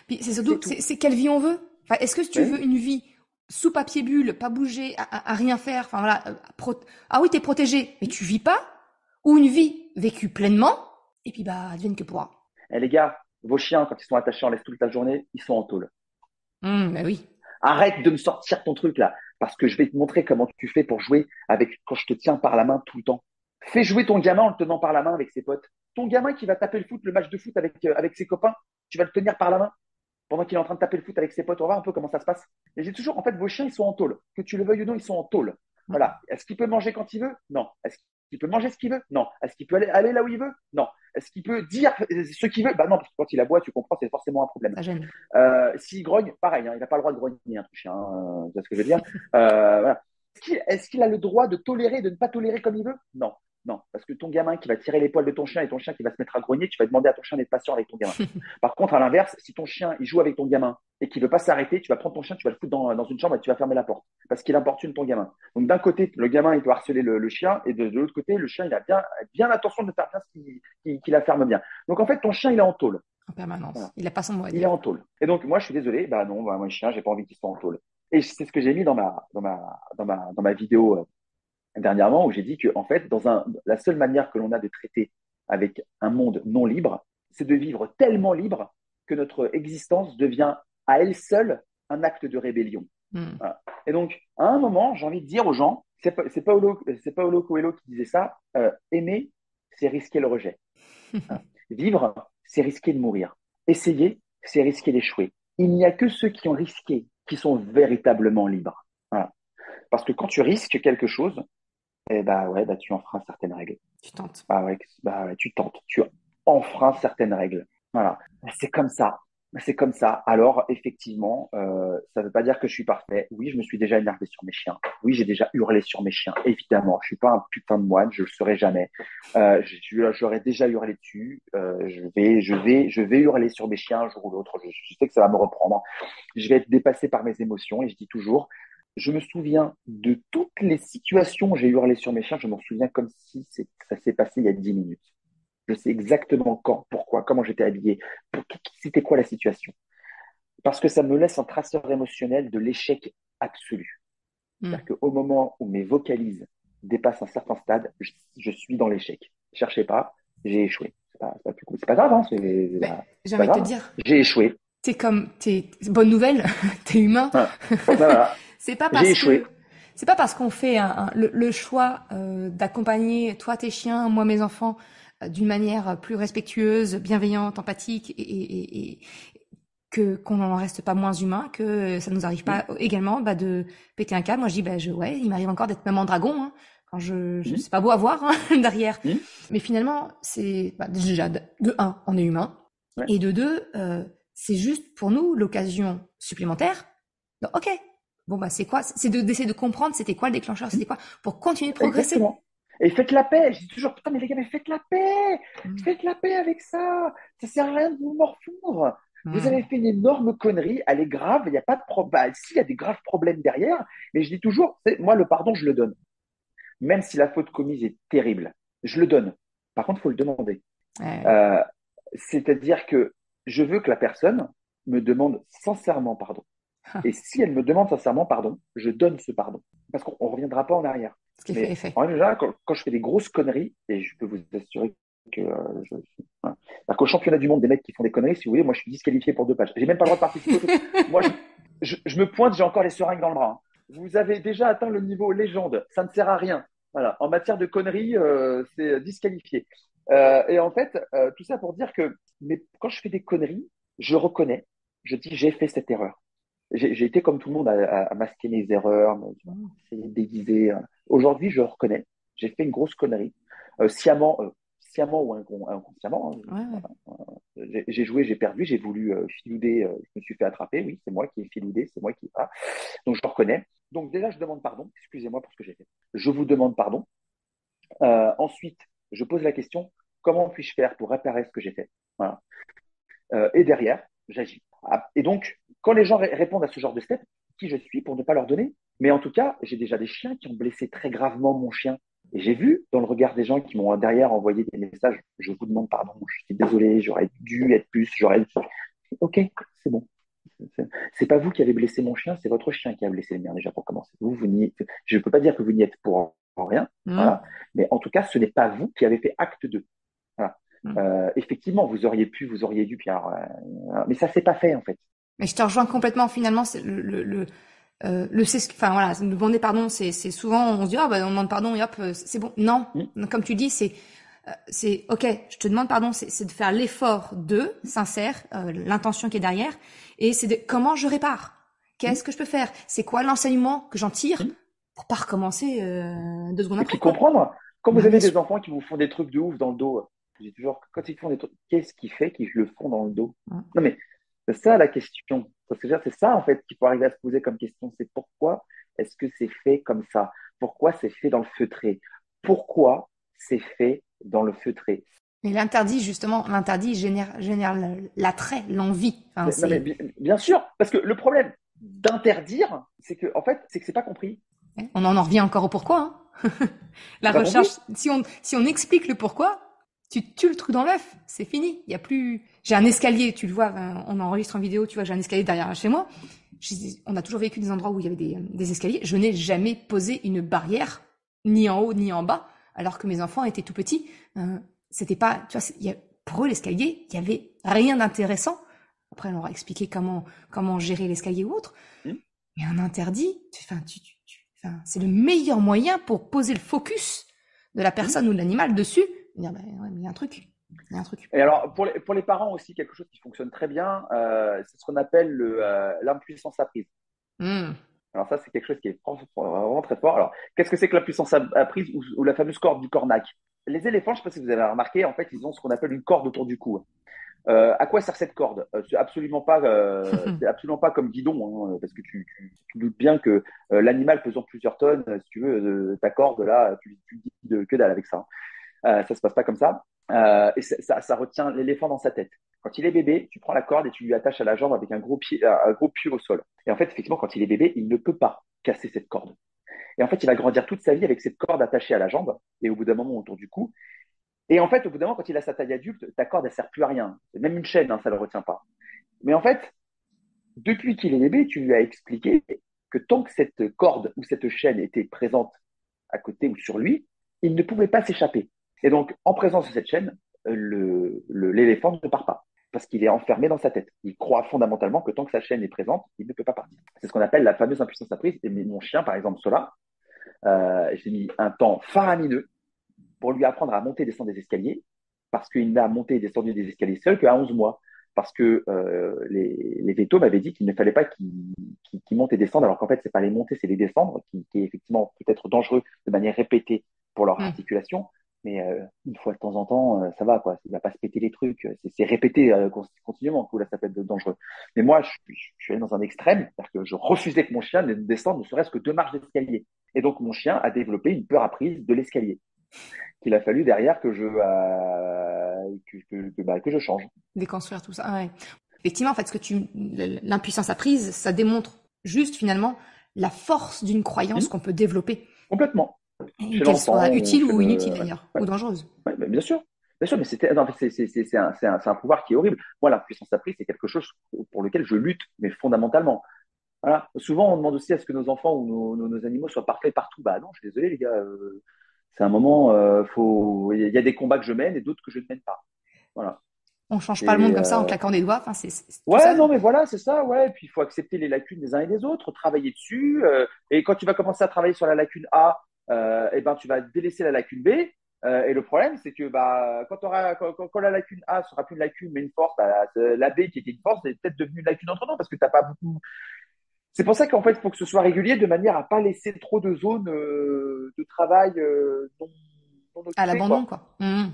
Puis c'est C'est surtout, tout. c'est quelle vie on veut. Enfin, est-ce que tu Oui, veux une vie sous papier bulle, pas bouger, à rien faire, enfin voilà, ah oui, t'es protégé, mais tu vis pas, ou une vie vécue pleinement, et puis advienne que pourra. eh, les gars, vos chiens, quand ils sont attachés en laisse toute la journée, ils sont en tôle. Bah oui. Arrête de me sortir ton truc là, parce que je vais te montrer comment tu fais pour jouer avec quand je te tiens par la main tout le temps. Fais jouer ton gamin en le tenant par la main avec ses potes. Ton gamin qui va taper le foot, le match de foot avec ses copains, tu vas le tenir par la main pendant qu'il est en train de taper le foot avec ses potes. On va voir un peu comment ça se passe. Et j'ai toujours, en fait, vos chiens, ils sont en tôle. Que tu le veuilles ou non, ils sont en tôle. Voilà. Est-ce qu'il peut manger quand il veut? Non. Est-ce qu'il peut manger ce qu'il veut? Non. Est-ce qu'il peut aller là où il veut? Non. Est-ce qu'il peut dire ce qu'il veut? Bah non, parce que quand il aboie, tu comprends, c'est forcément un problème. Ça gêne. S'il grogne, pareil, hein, il n'a pas le droit de grogner, un chien, c'est ce que je veux dire. Voilà. Est-ce qu'il a le droit de tolérer, de ne pas tolérer comme il veut? Non. Non, parce que ton gamin qui va tirer les poils de ton chien et ton chien qui va se mettre à grogner, tu vas demander à ton chien d'être patient avec ton gamin. Par contre, à l'inverse, si ton chien il joue avec ton gamin et qu'il veut pas s'arrêter, tu vas prendre ton chien, tu vas le foutre dans une chambre et tu vas fermer la porte parce qu'il importune ton gamin. Donc d'un côté, le gamin il peut harceler le chien et de l'autre côté, le chien il a bien attention de faire bien ce qu'il la ferme bien. Donc en fait, ton chien il est en tôle. En permanence. Voilà. Il a pas son mot à Il est dire. en tôle. Et donc moi je suis désolé, bah non, moi le chien j'ai pas envie qu'il soit en tôle. Et c'est ce que j'ai mis dans ma vidéo dernièrement où j'ai dit que en fait, la seule manière que l'on a de traiter avec un monde non libre, c'est de vivre tellement libre que notre existence devient à elle seule un acte de rébellion. Mm. Voilà. Et donc, à un moment, j'ai envie de dire aux gens, c'est Paolo Coelho qui disait ça, aimer, c'est risquer le rejet. Voilà. Vivre, c'est risquer de mourir. Essayer, c'est risquer d'échouer. Il n'y a que ceux qui ont risqué qui sont véritablement libres. Voilà. Parce que quand tu risques quelque chose, eh bah ouais, bah tu enfreins certaines règles. Tu tentes. Bah ouais, tu tentes, tu enfreins certaines règles. Voilà, c'est comme ça. C'est comme ça. Alors, effectivement, ça ne veut pas dire que je suis parfait. Oui, je me suis déjà énervé sur mes chiens. Oui, j'ai déjà hurlé sur mes chiens. Évidemment, je suis pas un putain de moine, je le serai jamais. J'aurais déjà hurlé dessus. Je vais hurler sur mes chiens un jour ou l'autre. Je sais que ça va me reprendre. Je vais être dépassé par mes émotions et je dis toujours, je me souviens de toutes les situations où j'ai hurlé sur mes chiens. Je m'en souviens comme si ça s'est passé il y a 10 minutes. Je sais exactement quand, pourquoi, comment j'étais habillé, c'était quoi la situation. Parce que ça me laisse un traceur émotionnel de l'échec absolu. Mm. C'est-à-dire qu'au moment où mes vocalises dépassent un certain stade, je suis dans l'échec. Cherchez pas, j'ai échoué. C'est pas grave, hein, Mais j'ai c'est pas envie de te grave. dire, J'ai échoué. bonne nouvelle, t'es humain. Hein. Voilà. C'est pas J'ai parce échoué. que c'est pas parce qu'on fait le choix d'accompagner toi tes chiens, moi mes enfants, d'une manière plus respectueuse, bienveillante, empathique et que qu'on n'en reste pas moins humain, que ça nous arrive Mmh. pas également de péter un câble. Moi je dis ouais, il m'arrive encore d'être maman dragon hein, quand je Mmh. sais pas beau à voir hein, derrière. Mmh. Mais finalement c'est déjà de un, on est humain Ouais. et de deux, c'est juste pour nous l'occasion supplémentaire. Donc, ok, bon c'est quoi? C'est d'essayer de comprendre c'était quoi le déclencheur, c'était quoi pour continuer de progresser. Exactement. Et faites la paix. Je dis toujours, putain, mais les gars, mais faites la paix. Mm. Faites la paix avec ça. Ça sert à rien de vous morfondre. Vous Mm. avez fait une énorme connerie. Elle est grave. Il n'y a pas de problème. Si, il y a des graves problèmes derrière. Mais je dis toujours, moi, le pardon, je le donne. Même si la faute commise est terrible, je le donne. Par contre, il faut le demander. Ouais. Euh, C'est-à-dire que je veux que la personne me demande sincèrement pardon. Et si elle me demande sincèrement pardon, je donne ce pardon. Parce qu'on ne reviendra pas en arrière. Ce qui est fait est Mais fait. en général, quand je fais des grosses conneries, et je peux vous assurer que je suis. Voilà. Alors qu'au championnat du monde des mecs qui font des conneries, si vous voulez, moi je suis disqualifié pour 2 pages. J'ai même pas le droit de participer au truc. Moi, je me pointe, j'ai encore les seringues dans le bras. Hein. Vous avez déjà atteint le niveau légende. Ça ne sert à rien. Voilà. En matière de conneries, c'est disqualifié. Et en fait, tout ça pour dire que mais quand je fais des conneries, je reconnais, je dis j'ai fait cette erreur. J'ai été comme tout le monde à masquer mes erreurs, tu vois, essayer de déguiser. Aujourd'hui, je reconnais, j'ai fait une grosse connerie, sciemment ou inconsciemment. Hein. Ouais, ouais. J'ai joué, j'ai perdu, j'ai voulu filouder, je me suis fait attraper, oui, c'est moi qui ai filoudé, c'est moi qui. Ah. Donc je le reconnais. Donc déjà, je demande pardon, excusez-moi pour ce que j'ai fait. Je vous demande pardon. Ensuite, je pose la question, comment puis-je faire pour réparer ce que j'ai fait? Voilà. Et derrière, j'agis. Et donc, quand les gens répondent à ce genre de step, qui je suis pour ne pas leur donner? Mais en tout cas, j'ai déjà des chiens qui ont blessé très gravement mon chien. Et j'ai vu dans le regard des gens qui m'ont derrière envoyé des messages, je vous demande pardon, je suis désolé, j'aurais dû être plus, j'aurais dû. Ok, c'est bon. C'est pas vous qui avez blessé mon chien, c'est votre chien qui a blessé le mien déjà pour commencer. Vous n'y, je ne peux pas dire que vous n'y êtes pour rien, Mmh. voilà. Mais en tout cas, ce n'est pas vous qui avez fait acte de. Voilà. Mmh. Effectivement, vous auriez dû, Pierre. Mais ça s'est pas fait en fait. Mais je te rejoins complètement. Finalement, c'est enfin voilà, demander pardon, c'est souvent on se dit ah bah on demande pardon et hop c'est bon. Non, Hmm. comme tu dis, c'est ok. Je te demande pardon, c'est de faire l'effort de sincère, l'intention qui est derrière, et c'est de comment je répare. Hmm. Qu'est-ce que je peux faire? C'est quoi l'enseignement que j'en tire Hmm. pour pas recommencer 2 secondes Et après puis quoi. comprendre, quand vous Bah bien avez sûr. des enfants qui vous font des trucs de ouf dans le dos, je dis toujours, quand ils font des trucs, qu'est-ce qui fait qu'ils le font dans le dos? Non mais c'est ça la question. Parce que c'est ça en fait qu'il faut arriver à se poser comme question, c'est pourquoi est-ce que c'est fait comme ça? Pourquoi c'est fait dans le feutré? Pourquoi c'est fait dans le feutré? Mais l'interdit génère l'attrait, l'envie. Enfin Non mais c'est bien sûr, parce que le problème d'interdire, c'est que en fait, c'est que c'est pas compris. on en revient encore au pourquoi. Hein. La C'est pas compris. recherche, si on explique le pourquoi, tu tues le truc dans l'œuf, c'est fini. Il y a plus. J'ai un escalier, tu le vois, on enregistre en vidéo, tu vois, j'ai un escalier derrière chez moi. On a toujours vécu des endroits où il y avait des escaliers. Je n'ai jamais posé une barrière, ni en haut ni en bas, alors que mes enfants étaient tout petits. C'était pas, tu vois, pour eux l'escalier, il y avait rien d'intéressant. Après, on leur a expliqué comment gérer l'escalier ou autre. Hmm. Mais un interdit, enfin, c'est le meilleur moyen pour poser le focus de la Hmm. personne ou de l'animal dessus. Et dire, bah, ouais, mais il y a un truc. Il y a un truc. Et alors, pour les parents aussi, quelque chose qui fonctionne très bien, c'est ce qu'on appelle l'impuissance apprise. Mmh. Alors ça, c'est quelque chose qui est vraiment très fort. Alors, qu'est-ce que c'est que l'impuissance apprise ou la fameuse corde du cornac? Les éléphants, je ne sais pas si vous avez remarqué, en fait, ils ont ce qu'on appelle une corde autour du cou. À quoi sert cette corde? C'est absolument pas comme guidon, hein, parce que tu doutes bien que l'animal pesant plusieurs tonnes, si tu veux, ta corde là, tu dis que dalle avec ça. Ça se passe pas comme ça. Et ça retient l'éléphant dans sa tête. Quand il est bébé, tu prends la corde et tu lui attaches à la jambe avec un gros pied au sol. Et en fait, effectivement, quand il est bébé, il ne peut pas casser cette corde. Et en fait, il va grandir toute sa vie avec cette corde attachée à la jambe et au bout d'un moment autour du cou. Et en fait, au bout d'un moment, quand il a sa taille adulte, ta corde, elle sert plus à rien. Même une chaîne, hein, ça le retient pas. Mais en fait, depuis qu'il est bébé, tu lui as expliqué que tant que cette corde ou cette chaîne était présente à côté ou sur lui, il ne pouvait pas s'échapper. Et donc, en présence de cette chaîne, l'éléphant ne part pas parce qu'il est enfermé dans sa tête. Il croit fondamentalement que tant que sa chaîne est présente, il ne peut pas partir. C'est ce qu'on appelle la fameuse impuissance apprise. Et mon chien, par exemple, Sola, j'ai mis un temps faramineux pour lui apprendre à monter et descendre des escaliers, parce qu'il n'a monté et descendu des escaliers seul qu'à 11 mois. Parce que les vétos m'avaient dit qu'il ne fallait pas qu'il monte et descende, alors qu'en fait, c'est pas les monter, c'est les descendre, qui est effectivement peut-être dangereux de manière répétée pour leur Mmh. articulation. Mais une fois de temps en temps, ça va, quoi. Il va pas se péter les trucs. C'est répété continuellement que là, ça peut être dangereux. Mais moi, je suis allé dans un extrême, c'est-à-dire que je refusais que mon chien ne descende ne serait-ce que 2 marches d'escalier. Et donc, mon chien a développé une peur apprise de l'escalier qu'il a fallu derrière que je change. Déconstruire tout ça. Ah ouais. Effectivement, en fait, l'impuissance apprise, ça démontre juste finalement la force d'une croyance Hmm. qu'on peut développer, Complètement. et Chez qu'elle l'enfant soit ou utile chez ou le. inutile Ouais, d'ailleurs, ouais, ou dangereuse. ouais, mais bien sûr. Bien sûr, mais non, c'est un pouvoir qui est horrible. Moi, la puissance apprise, c'est quelque chose pour lequel je lutte, mais fondamentalement. Voilà. Souvent, on demande aussi à ce que nos enfants ou nos animaux soient parfaits partout. Bah non, je suis désolé, les gars. C'est un moment, il y a des combats que je mène et d'autres que je ne mène pas. Voilà. On change pas le monde Et comme ça en claquant des doigts. Enfin, c'est tout ouais, ça. non, mais voilà, c'est ça, ouais. Et puis il faut accepter les lacunes des uns et des autres, travailler dessus. Et quand tu vas commencer à travailler sur la lacune A, eh ben tu vas délaisser la lacune B. Et le problème, c'est que bah quand la lacune A sera plus une lacune mais une force, bah, la B qui était une force est peut-être devenue une lacune entre temps parce que t'as pas beaucoup. C'est pour ça qu'en fait, il faut que ce soit régulier de manière à pas laisser trop de zones de travail non À occupées, l'abandon, quoi. quoi. Mmh.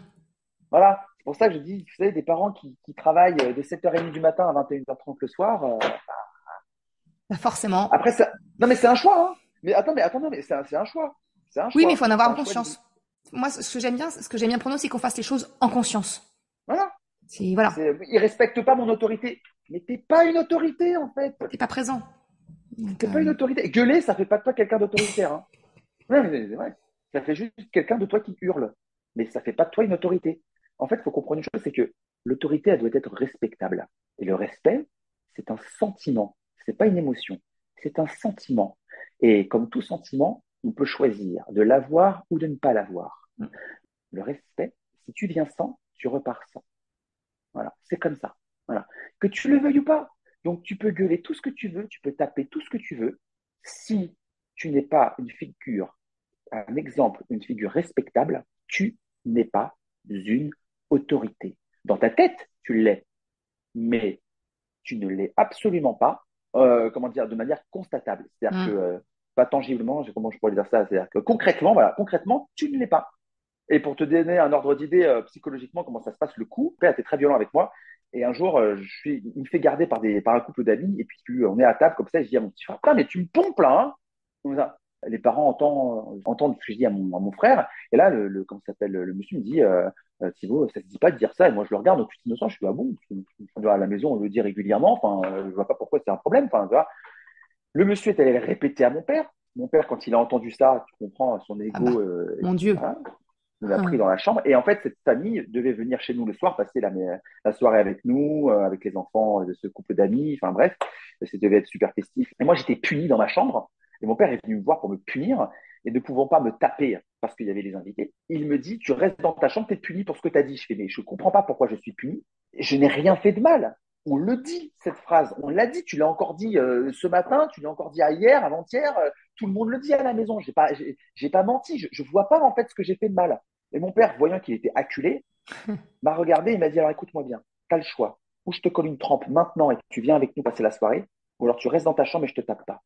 Voilà. C'est pour ça que je dis, vous savez, des parents qui travaillent de 7h30 du matin à 21h30 le soir. Bah, forcément. Après, ça. Non, mais c'est un choix, hein. Mais attends, non, mais c'est un choix. C'est un Oui, mais il faut choix. en C'est avoir un choix de vie. conscience. moi, ce que j'aime bien pour nous, c'est qu'on fasse les choses en conscience. Voilà. Voilà. Il respecte pas mon autorité. Mais t'es pas une autorité, en fait. T'es pas présent. Donc, T'es pas une autorité. Gueuler, ça fait pas de toi quelqu'un d'autoritaire, hein. Ouais, mais c'est vrai. Ça fait juste quelqu'un de toi qui hurle. Mais ça fait pas de toi une autorité. En fait, il faut comprendre une chose, c'est que l'autorité, elle doit être respectable. Et le respect, c'est un sentiment. C'est pas une émotion. C'est un sentiment. Et comme tout sentiment, on peut choisir de l'avoir ou de ne pas l'avoir. Le respect, si tu viens sans, tu repars sans. Voilà, c'est comme ça. Voilà. Que tu le veuilles ou pas. Donc, tu peux gueuler tout ce que tu veux, tu peux taper tout ce que tu veux. Si tu n'es pas une figure, un exemple, une figure respectable, tu n'es pas une autorité. Dans ta tête, tu l'es, mais tu ne l'es absolument pas, comment dire, de manière constatable. C'est-à-dire que, pas tangiblement, comment je pourrais dire ça, c'est-à-dire que concrètement, voilà, concrètement, tu ne l'es pas. Et pour te donner un ordre d'idée psychologiquement, comment ça se passe, le coup, mon père était très violent avec moi. Et un jour, il me fait garder par un couple d'amis. Et puis, on est à table comme ça. Et je dis à mon petit frère, putain, mais tu me pompes là, hein. Comme ça. Les parents entendent ce que je dis à mon frère. Et là, comment ça s'appelle, le monsieur me dit, Thibaut, ça se dit pas de dire ça. Et moi, je le regarde, tout innocent. Je suis, ah bon, à la maison, on le dit régulièrement. Enfin, je vois pas pourquoi c'est un problème. Enfin, tu vois. Le monsieur est allé le répéter à mon père. Mon père, quand il a entendu ça, tu comprends, son ego, mon Dieu. Voilà, nous l'a pris dans la chambre. Et en fait, cette famille devait venir chez nous le soir, passer la soirée avec nous, avec les enfants de ce couple d'amis. Enfin bref, ça devait être super festif. Et moi, j'étais puni dans ma chambre. Et mon père est venu me voir pour me punir. Et ne pouvant pas me taper parce qu'il y avait les invités, il me dit, tu restes dans ta chambre, t'es puni pour ce que tu as dit. Je fais, mais je comprends pas pourquoi je suis puni. Je n'ai rien fait de mal. On le dit, cette phrase. On l'a dit. Tu l'as encore dit ce matin, tu l'as encore dit hier, avant-hier. Tout le monde le dit à la maison. J'ai pas menti. Je vois pas en fait ce que j'ai fait de mal. Et mon père, voyant qu'il était acculé, m'a regardé et m'a dit, alors écoute-moi bien, tu as le choix. Ou je te colle une trempe maintenant et tu viens avec nous passer la soirée, ou alors tu restes dans ta chambre et je te tape pas.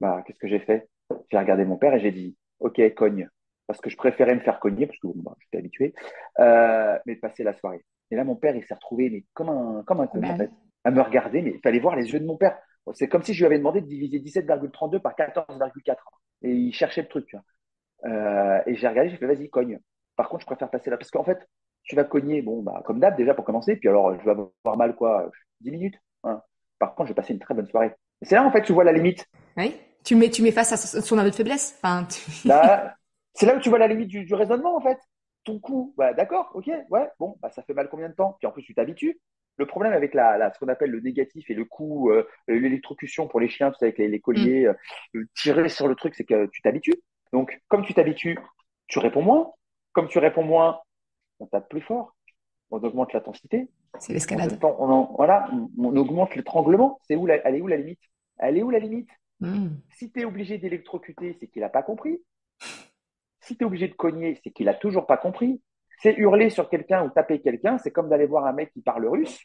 Bah, qu'est-ce que j'ai fait? J'ai regardé mon père et j'ai dit, ok, cogne. Parce que je préférais me faire cogner, parce que bon, j'étais habitué, mais de passer la soirée. Et là, mon père, il s'est retrouvé mais comme un con, en fait, à me regarder, mais il fallait voir les yeux de mon père. C'est comme si je lui avais demandé de diviser 17,32 par 14,4. Et il cherchait le truc, tu vois. Et j'ai regardé, j'ai fait, vas-y, cogne. Par contre, je préfère passer là. Parce qu'en fait, tu vas cogner, bon, bah, comme d'hab, déjà pour commencer. Puis alors, je vais avoir mal, quoi, 10 minutes, hein. Par contre, je vais passer une très bonne soirée. Et c'est là, en fait, tu vois la limite. Oui. Tu mets face à son aveu de faiblesse. Enfin, Là, c'est là où tu vois la limite du raisonnement, en fait. Ton coup, bah, d'accord, ok, ouais, bon, bah, ça fait mal combien de temps? Puis en plus, tu t'habitues. Le problème avec ce qu'on appelle le négatif et le coup, l'électrocution pour les chiens, tu sais, avec les colliers, tirer sur le truc, c'est que tu t'habitues. Donc, comme tu t'habitues, tu réponds moins. Comme tu réponds moins, on tape plus fort, on augmente l'intensité. C'est l'escalade. Voilà, on augmente l'étranglement. Elle est où la limite? Elle est où la limite? Si tu es obligé d'électrocuter, c'est qu'il n'a pas compris. Si tu es obligé de cogner, c'est qu'il a toujours pas compris. C'est hurler sur quelqu'un ou taper quelqu'un, c'est comme d'aller voir un mec qui parle russe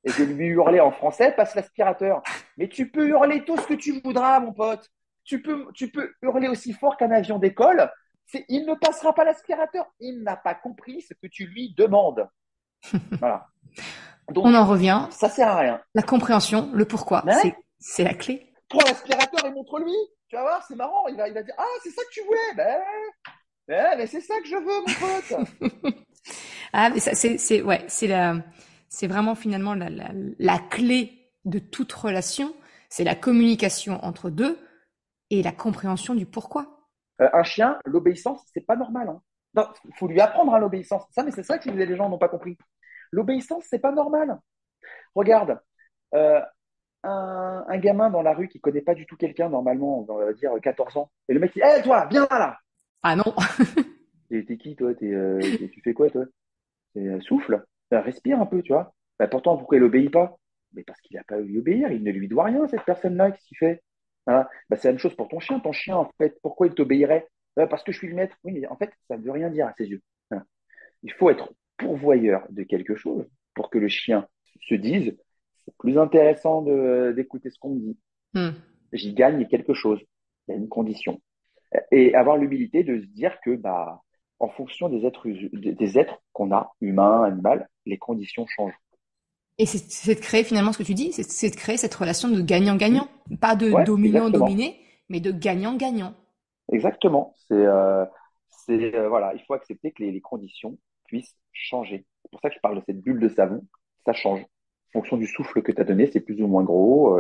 et de lui hurler en français, passe l'aspirateur. Mais tu peux hurler tout ce que tu voudras, mon pote. Tu peux hurler aussi fort qu'un avion d'école. Il ne passera pas l'aspirateur. Il n'a pas compris ce que tu lui demandes. Voilà. Donc, on en revient. Ça sert à rien. La compréhension, le pourquoi, ouais. c'est la clé. Prends l'aspirateur et montre-lui. Tu vas voir, c'est marrant. Il va dire, ah, c'est ça que tu voulais. Mais c'est ça que je veux, mon pote. Ah, mais ça, c'est vraiment finalement la clé de toute relation. C'est la communication entre deux et la compréhension du pourquoi. Un chien, l'obéissance, c'est pas normal. Hein. Non, faut lui apprendre l'obéissance. Mais c'est ça que les gens n'ont pas compris. L'obéissance, c'est pas normal. Regarde, un gamin dans la rue qui connaît pas du tout quelqu'un, normalement, on va dire 14 ans, et le mec dit, hé, toi, viens là. Ah non. T'es qui, toi? Tu fais quoi, toi? Souffle, respire un peu, tu vois. Bah, pourtant, pourquoi il obéit pas? Mais parce qu'il n'a pas eu obéir, il ne lui doit rien, cette personne-là, qu'est-ce qu'il fait? Voilà. Bah, c'est la même chose pour ton chien. Ton chien, en fait, pourquoi il t'obéirait? Parce que je suis le maître. Oui, mais en fait, ça ne veut rien dire à ses yeux. Voilà. Il faut être pourvoyeur de quelque chose pour que le chien se dise, c'est plus intéressant d'écouter ce qu'on me dit. J'y gagne quelque chose. Il y a une condition. Et avoir l'humilité de se dire que, bah, en fonction des êtres qu'on a, humains, animal, les conditions changent. Et c'est de créer finalement ce que tu dis, c'est de créer cette relation de gagnant-gagnant. Pas de dominant-dominé, mais de gagnant-gagnant. Exactement. Voilà, il faut accepter que les conditions puissent changer. C'est pour ça que je parle de cette bulle de savon. Ça change. En fonction du souffle que tu as donné, c'est plus ou moins gros.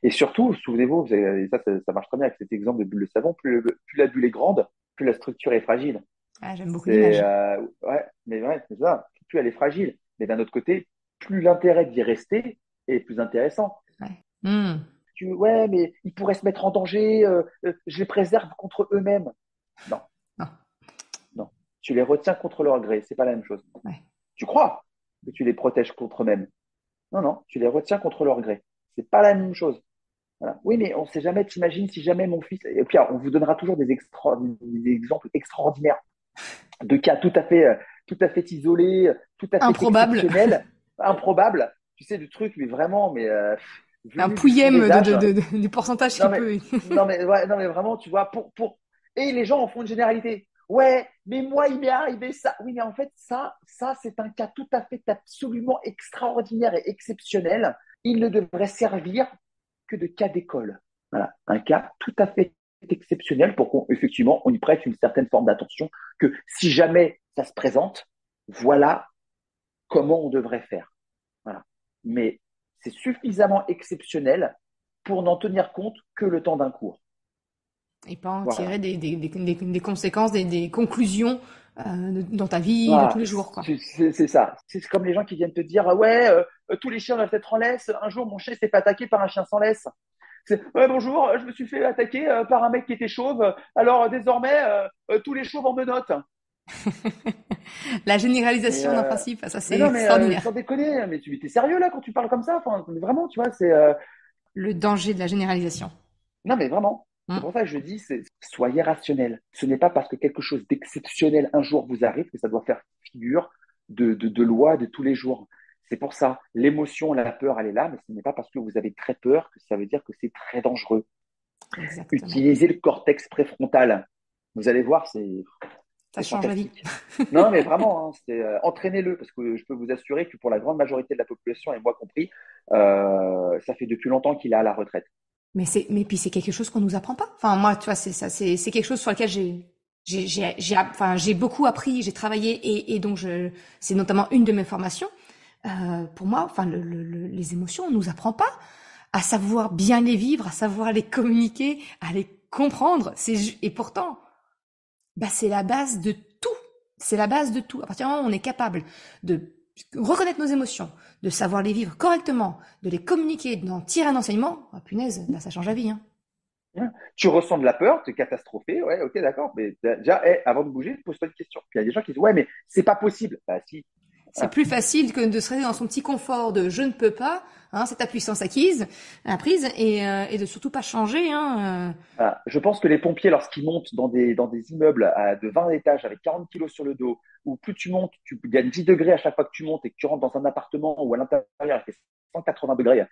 Et surtout, souvenez-vous, et ça marche très bien avec cet exemple de bulle de savon, plus la bulle est grande, plus la structure est fragile. Ah, j'aime beaucoup l'image. Ouais, c'est ça. Plus elle est fragile. Mais d'un autre côté, plus l'intérêt d'y rester est plus intéressant. Ouais. Hmm. Ouais, mais ils pourraient se mettre en danger, je les préserve contre eux-mêmes. Non, Non. non. Tu les retiens contre leur gré, c'est pas la même chose. Ouais. Tu crois que tu les protèges contre eux-mêmes. Non, non, tu les retiens contre leur gré. C'est pas la même chose. Voilà. Oui, mais on sait jamais, t'imagines si jamais mon fils. Et puis, on vous donnera toujours des exemples extraordinaires de cas tout à fait isolés, tout à fait Improbable. exceptionnels, improbables. Tu sais, du truc, mais vraiment, Un venu du fond pouillème des âges. du pourcentage Non qui mais, peut. non mais vraiment, tu vois, et les gens en font une généralité. Ouais, mais moi, il m'est arrivé ça. Oui, mais en fait, ça, c'est un cas tout à fait absolument extraordinaire et exceptionnel. Il ne devrait servir que de cas d'école. Voilà, un cas tout à fait exceptionnel pour qu'effectivement, on y prête une certaine forme d'attention, que si jamais ça se présente, voilà comment on devrait faire. Voilà. Mais c'est suffisamment exceptionnel pour n'en tenir compte que le temps d'un cours. Et pas en Voilà. tirer des conséquences, des conclusions dans ta vie de tous Voilà, les jours, quoi. c'est ça. C'est comme les gens qui viennent te dire, ouais, tous les chiens doivent être en laisse. Un jour, mon chien s'est fait attaquer par un chien sans laisse. Ouais, bonjour, je me suis fait attaquer par un mec qui était chauve. Alors désormais, tous les chauves en menottes. La Mais, généralisation d'un principe, ça mais c'est non, mais extraordinaire. sans déconner, mais tu es sérieux là quand tu parles comme ça? Enfin, vraiment, tu vois, Le danger de la généralisation. non, mais vraiment. C'est Hmm. pour ça que je dis, soyez rationnel. Ce n'est pas parce que quelque chose d'exceptionnel un jour vous arrive que ça doit faire figure de loi de tous les jours. C'est pour ça, l'émotion, la peur, elle est là, mais ce n'est pas parce que vous avez très peur que ça veut dire que c'est très dangereux. Exactement. Utilisez le cortex préfrontal. Vous allez voir, Ça c'est change la vie. fantastique. Non, mais vraiment, hein, entraînez-le, parce que je peux vous assurer que pour la grande majorité de la population, et moi compris, ça fait depuis longtemps qu'il est à la retraite. Mais puis c'est quelque chose qu'on nous apprend pas. Enfin, moi, tu vois, c'est ça, c'est quelque chose sur lequel enfin, j'ai beaucoup appris, j'ai travaillé et donc c'est notamment une de mes formations. Pour moi, enfin, les émotions, on nous apprend pas à savoir bien les vivre, à savoir les communiquer, à les comprendre. Et pourtant, bah, c'est la base de tout. C'est la base de tout. À partir du moment où on est capable de reconnaître nos émotions, de savoir les vivre correctement, de les communiquer, d'en tirer un enseignement, oh, punaise, là, ça change la vie, hein. Hein. Tu ressens de la peur, tu es catastrophé, ouais, ok, d'accord, mais déjà, avant de bouger, pose-toi une question. Puis il y a des gens qui disent, ouais, mais c'est pas possible. Bah si. C'est Voilà. plus facile que de se rester dans son petit confort de je ne peux pas, hein, c'est ta puissance apprise, et de surtout pas changer, hein. Voilà. Je pense que les pompiers, lorsqu'ils montent dans des immeubles de 20 étages avec 40 kilos sur le dos, où plus tu montes, tu gagnes 10 degrés à chaque fois que tu montes et que tu rentres dans un appartement où à l'intérieur il fait 180 degrés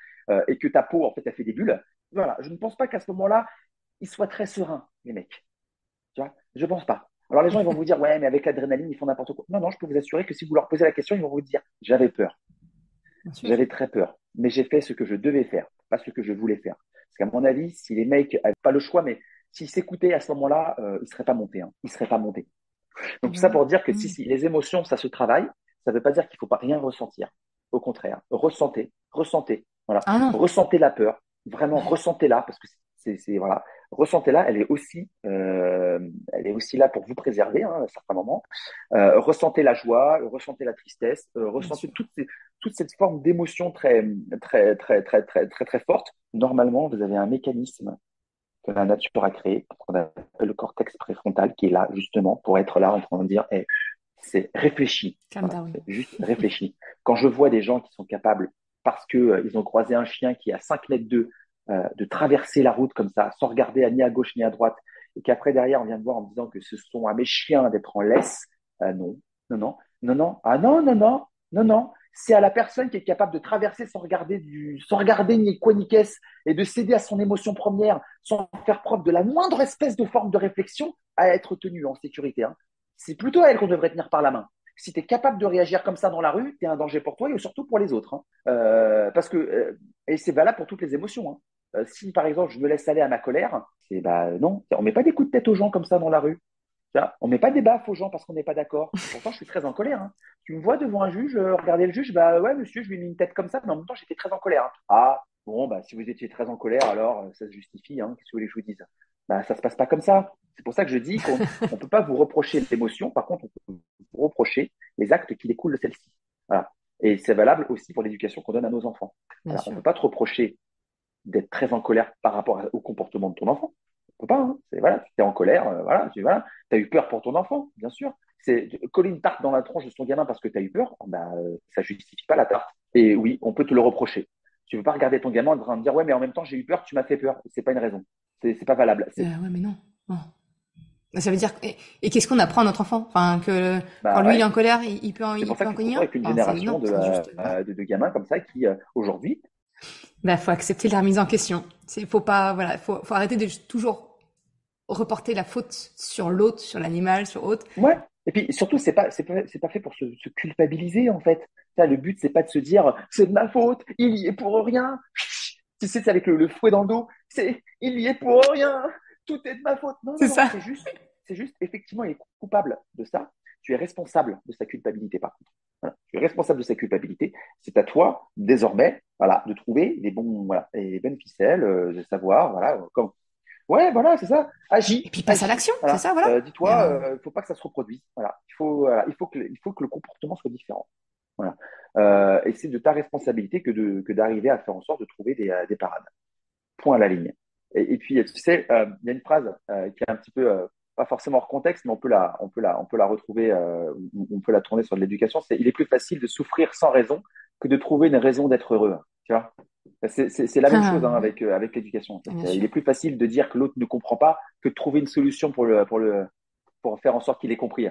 et que ta peau, en fait, elle fait des bulles. Voilà. Je ne pense pas qu'à ce moment-là, ils soient très sereins, les mecs. Tu vois, je pense pas. Alors les gens, ils vont vous dire, ouais, mais avec l'adrénaline, ils font n'importe quoi. Non, non, je peux vous assurer que si vous leur posez la question, ils vont vous dire, j'avais peur, Bien sûr. j'avais très peur, mais j'ai fait ce que je devais faire, pas ce que je voulais faire. Parce qu'à mon avis, si les mecs n'avaient pas le choix, mais s'ils s'écoutaient à ce moment-là, ils seraient pas montés. Hein. Ils seraient pas montés. Eh Donc tout ben ça oui. pour dire que Mm. si les émotions, ça se travaille, ça ne veut pas dire qu'il faut pas rien ressentir. Au contraire, ressentez, voilà, Ah non. ressentez la peur, vraiment ressentez-la parce que voilà, ressentez-la, elle est aussi là pour vous préserver hein, à certains moments. Ressentez la joie, ressentez la tristesse, Bien ressentez sûr. toute cette forme d'émotion très très forte. Normalement, vous avez un mécanisme que la nature a créé, qu'on appelle le cortex préfrontal, qui est là justement pour être là en train de dire, hey, c'est réfléchi. Calm Voilà, down. c'est juste réfléchi. Quand je vois des gens qui sont capables, parce que ils ont croisé un chien qui est à 5 mètres d'eux, de traverser la route comme ça, sans regarder ni à gauche ni à droite, et qu'après derrière on vient de voir en me disant que ce sont à mes chiens d'être en laisse, non, non, non, non, non, ah non, non, non, non, non. C'est à la personne qui est capable de traverser sans regarder ni quoi ni qu'est-ce, et de céder à son émotion première, sans faire preuve de la moindre espèce de forme de réflexion, à être tenue en sécurité. Hein. C'est plutôt à elle qu'on devrait tenir par la main. Si tu es capable de réagir comme ça dans la rue, tu es un danger pour toi et surtout pour les autres. Hein. Et c'est valable pour toutes les émotions. Hein. Si par exemple je me laisse aller à ma colère, c'est bah non, on met pas des coups de tête aux gens comme ça dans la rue. Tu vois, on met pas des baffes aux gens parce qu'on n'est pas d'accord. Pourtant, je suis très en colère. Hein. Tu me vois devant un juge, regarder le juge, bah ouais, monsieur, je lui ai mis une tête comme ça, mais en même temps, j'étais très en colère. Hein. Ah, bon, bah si vous étiez très en colère, alors ça se justifie. Hein. Qu'est-ce que vous voulez que je vous dise? Bah ça se passe pas comme ça. C'est pour ça que je dis qu'on on peut pas vous reprocher l'émotion. Par contre, on peut vous reprocher les actes qui découlent de celle-ci. Voilà. Et c'est valable aussi pour l'éducation qu'on donne à nos enfants. Bien Voilà. On sûr. peut pas te reprocher d'être très en colère par rapport au comportement de ton enfant. On peut pas. Hein. C'est, voilà, tu es en colère, voilà, tu as eu peur pour ton enfant, bien sûr. C'est coller une tarte dans la tronche de son gamin parce que tu as eu peur, bah, ça justifie pas la tarte. Et oui, on peut te le reprocher. Tu ne peux pas regarder ton gamin en train de dire ouais, mais en même temps j'ai eu peur, tu m'as fait peur. C'est pas une raison. C'est pas valable. Ouais, mais non. Non. Ça veut dire et qu'est-ce qu'on apprend à notre enfant? Enfin, que quand Bah lui il est ouais. en colère, il C'est il pour ça peut en qu'il faut cogner pas un. avec une Enfin, c'est génération non, c'est injuste. Voilà. de gamins comme ça qui aujourd'hui. Bah, faut accepter la remise en question. Faut pas, voilà, faut arrêter de toujours reporter la faute sur l'autre, sur l'animal, sur autre. Ouais. Et puis surtout, c'est pas fait pour se culpabiliser en fait. Ça, le but, c'est pas de se dire c'est de ma faute, il y est pour rien. Tu sais, c'est avec le fouet dans le dos, c'est il y est pour rien, tout est de ma faute. Non, non, C'est non, ça. c'est juste, effectivement, il est coupable de ça. Tu es responsable de sa culpabilité, par contre. Voilà. Tu es responsable de sa culpabilité. C'est à toi, désormais, voilà, de trouver les bons, voilà, les bonnes ficelles, de savoir, voilà, comme, ouais, voilà, c'est ça. Et Agis, puis passe à agis. l'action, c'est Voilà. ça, voilà. Il y Dis-toi, a- faut pas que ça se reproduise. Voilà. Il faut que le comportement soit différent. Voilà. Et c'est de ta responsabilité que d'arriver à faire en sorte de trouver des parades. Point à la ligne. Et puis, tu sais, il y a une phrase qui est un petit peu, pas forcément hors contexte, mais on peut la retrouver, on peut la tourner sur de l'éducation. Il est plus facile de souffrir sans raison que de trouver une raison d'être heureux. Tu vois? C'est la même chose hein, Oui, avec l'éducation. En fait. bien Il sûr. est plus facile de dire que l'autre ne comprend pas que de trouver une solution pour faire en sorte qu'il ait compris.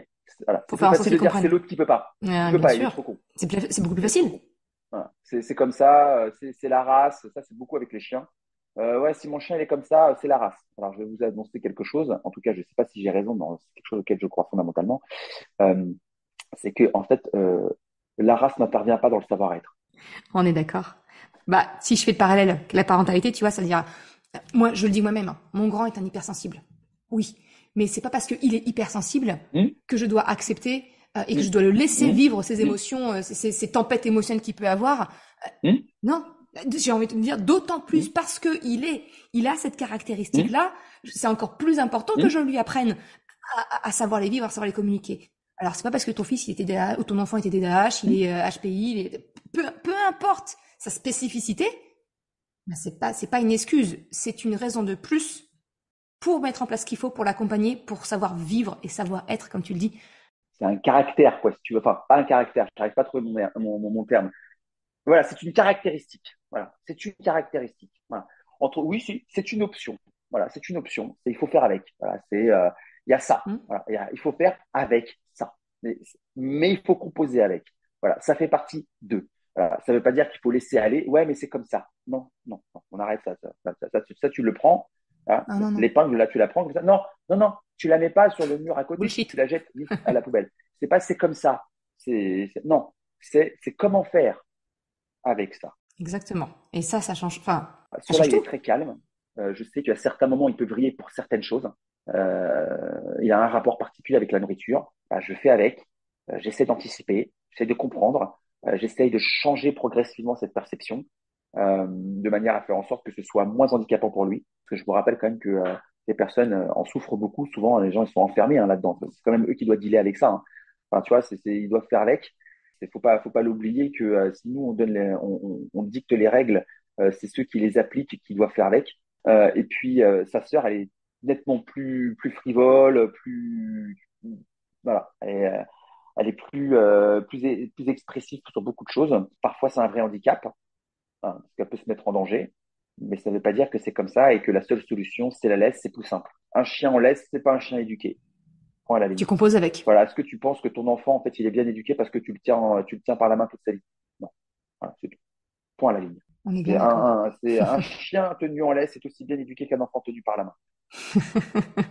Voilà. Faut C'est plus faire en sorte facile de qu'ils dire c'est comprennent. l'autre qui peut pas. Il peut Bien pas, il est sûr. trop con. C'est beaucoup plus Il est trop facile. con. Voilà. C'est comme ça, c'est la race. Ça, c'est beaucoup avec les chiens. Ouais, si mon chien il est comme ça, c'est la race. Alors, je vais vous annoncer quelque chose. En tout cas, je ne sais pas si j'ai raison, mais c'est quelque chose auquel je crois fondamentalement. Euh, c'est que, en fait, la race n'intervient pas dans le savoir-être. On est d'accord. Bah, si je fais le parallèle avec la parentalité, tu vois, ça veut dire, moi, je le dis moi-même, hein, mon grand est un hypersensible. Oui. Mais c'est pas parce qu'il est hypersensible Hum, que je dois accepter et que je hum, dois le laisser hum, vivre ses hum, émotions, ces tempêtes émotionnelles qu'il peut avoir. hum, Non. J'ai envie de me dire, d'autant plus hum, parce que il a cette hum, caractéristique-là, c'est encore plus important que hum, je lui apprenne à savoir les vivre, à savoir les communiquer. Alors, c'est pas parce que ton fils, il était TDAH, ou ton enfant était TDAH, il hum. est HPI, peu importe sa spécificité, ben c'est pas une excuse. C'est une raison de plus pour mettre en place ce qu'il faut pour l'accompagner, pour savoir vivre et savoir être, comme tu le dis. C'est un caractère, quoi, si tu veux. Enfin, pas un caractère. Je n'arrive pas à trouver mon terme. Voilà, c'est une caractéristique. Voilà, c'est une caractéristique. Voilà. Oui, si, c'est une option. Voilà, c'est une option. Il faut faire avec. Voilà, il y a ça. Hein. Voilà, il faut faire avec ça. Mais il faut composer avec. Voilà, ça fait partie d'eux. Voilà, ça ne veut pas dire qu'il faut laisser aller. Ouais, mais c'est comme ça. Non, non, non, on arrête ça. Ça, tu le prends. Hein, Ah non, non. l'épingle, là, tu la prends comme ça. Non, non, non, tu la mets pas sur le mur à côté, Bullshit. tu la jettes vite à la poubelle. C'est comme ça. Non, c'est comment faire avec ça. Exactement. Et ça change, enfin, ça Cela, change il est tout. très calme. Je sais qu'à certains moments, il peut vriller pour certaines choses. Il y a un rapport particulier avec la nourriture. Bah, je fais avec. J'essaie d'anticiper. J'essaie de comprendre. J'essaie de changer progressivement cette perception de manière à faire en sorte que ce soit moins handicapant pour lui. Parce que je vous rappelle quand même que les personnes en souffrent beaucoup. Souvent, les gens ils sont enfermés hein, là-dedans. C'est quand même eux qui doivent dealer avec ça. Hein. Enfin, tu vois, ils doivent faire avec. Faut pas l'oublier que si nous on donne on dicte les règles, c'est ceux qui les appliquent qui doivent faire avec. Et puis sa sœur, elle est nettement plus frivole, plus voilà, elle est plus expressive sur beaucoup de choses. Parfois c'est un vrai handicap, hein, parce qu'elle peut se mettre en danger, mais ça ne veut pas dire que c'est comme ça et que la seule solution c'est la laisse, c'est tout simple. Un chien en laisse, c'est pas un chien éduqué. Point à la ligne. Tu composes avec. Voilà. Est-ce que tu penses que ton enfant, en fait, il est bien éduqué parce que tu le tiens par la main toute sa vie? Non. Voilà, c'est tout. Point à la ligne. On est bien C'est d'accord. un chien tenu en laisse, c'est aussi bien éduqué qu'un enfant tenu par la main.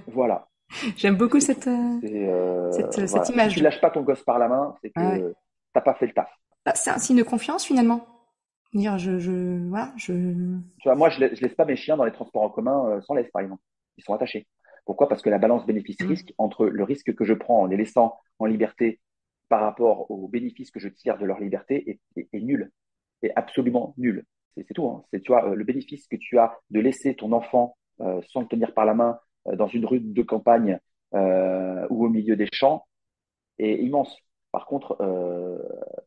Voilà. J'aime beaucoup C'est tout. cette Voilà. Si tu image. lâches pas ton gosse par la main, c'est Ah ouais. que t'as pas fait le taf. Bah, c'est un signe de confiance finalement. Dire, voilà, Tu vois, moi, je laisse pas mes chiens dans les transports en commun sans laisse, par exemple. Ils sont attachés. Pourquoi? Parce que la balance Mm. bénéfice-risque entre le risque que je prends en les laissant en liberté par rapport aux bénéfices que je tire de leur liberté est nul. Est absolument nul. C'est tout. Hein. C'est, tu vois, le bénéfice que tu as de laisser ton enfant sans le tenir par la main dans une rue de campagne ou au milieu des champs est immense. Par contre,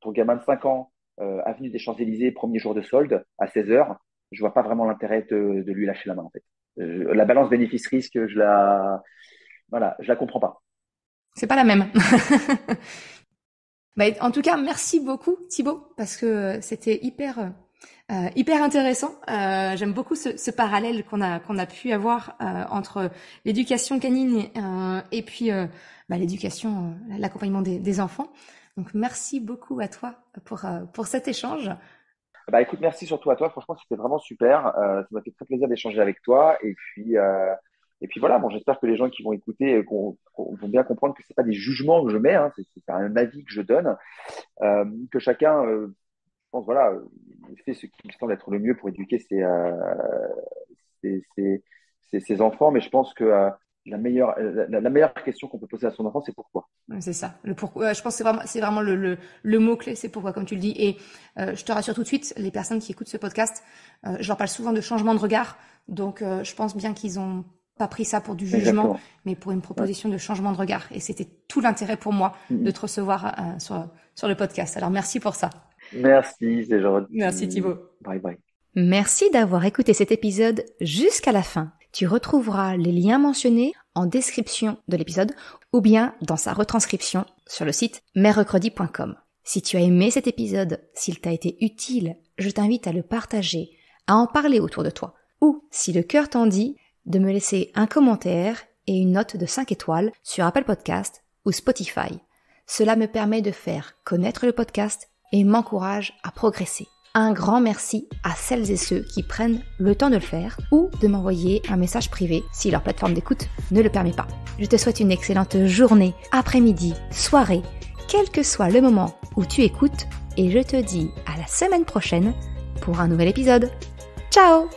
ton gamin de 5 ans, avenue des Champs-Élysées, premier jour de solde, à 16 heures, je vois pas vraiment l'intérêt de lui lâcher la main, en fait. La balance bénéfice-risque, voilà, je la comprends pas. C'est pas la même. Bah, en tout cas, merci beaucoup Thibaut, parce que c'était hyper intéressant. J'aime beaucoup ce parallèle qu'on a pu avoir entre l'éducation canine et puis l'éducation, l'accompagnement des enfants. Donc merci beaucoup à toi pour cet échange. Bah écoute, merci surtout à toi. Franchement, c'était vraiment super. Ça m'a fait très plaisir d'échanger avec toi. Et puis voilà. Bon, j'espère que les gens qui vont écouter vont bien comprendre que c'est pas des jugements que je mets. Hein, c'est un avis que je donne. Que chacun, je pense, voilà, fait ce qui lui semble être le mieux pour éduquer ses, ses, ses enfants. Mais je pense que la meilleure question qu'on peut poser à son enfant, c'est pourquoi. C'est ça. Le pourquoi. Je pense que c'est vraiment le mot clé, c'est pourquoi, comme tu le dis. Et je te rassure tout de suite, les personnes qui écoutent ce podcast, je leur parle souvent de changement de regard. Donc, je pense bien qu'ils ont pas pris ça pour du jugement, Exactement. mais pour une proposition Ouais. de changement de regard. Et c'était tout l'intérêt pour moi de te recevoir sur le podcast. Alors, merci pour ça. Merci, c'est gentil. Merci Thibaut. Bye bye. Merci d'avoir écouté cet épisode jusqu'à la fin. Tu retrouveras les liens mentionnés en description de l'épisode ou bien dans sa retranscription sur le site merrecredi.com. Si tu as aimé cet épisode, s'il t'a été utile, je t'invite à le partager, à en parler autour de toi. Ou, si le cœur t'en dit, de me laisser un commentaire et une note de 5 étoiles sur Apple Podcast ou Spotify. Cela me permet de faire connaître le podcast et m'encourage à progresser. Un grand merci à celles et ceux qui prennent le temps de le faire ou de m'envoyer un message privé si leur plateforme d'écoute ne le permet pas. Je te souhaite une excellente journée, après-midi, soirée, quel que soit le moment où tu écoutes et je te dis à la semaine prochaine pour un nouvel épisode. Ciao!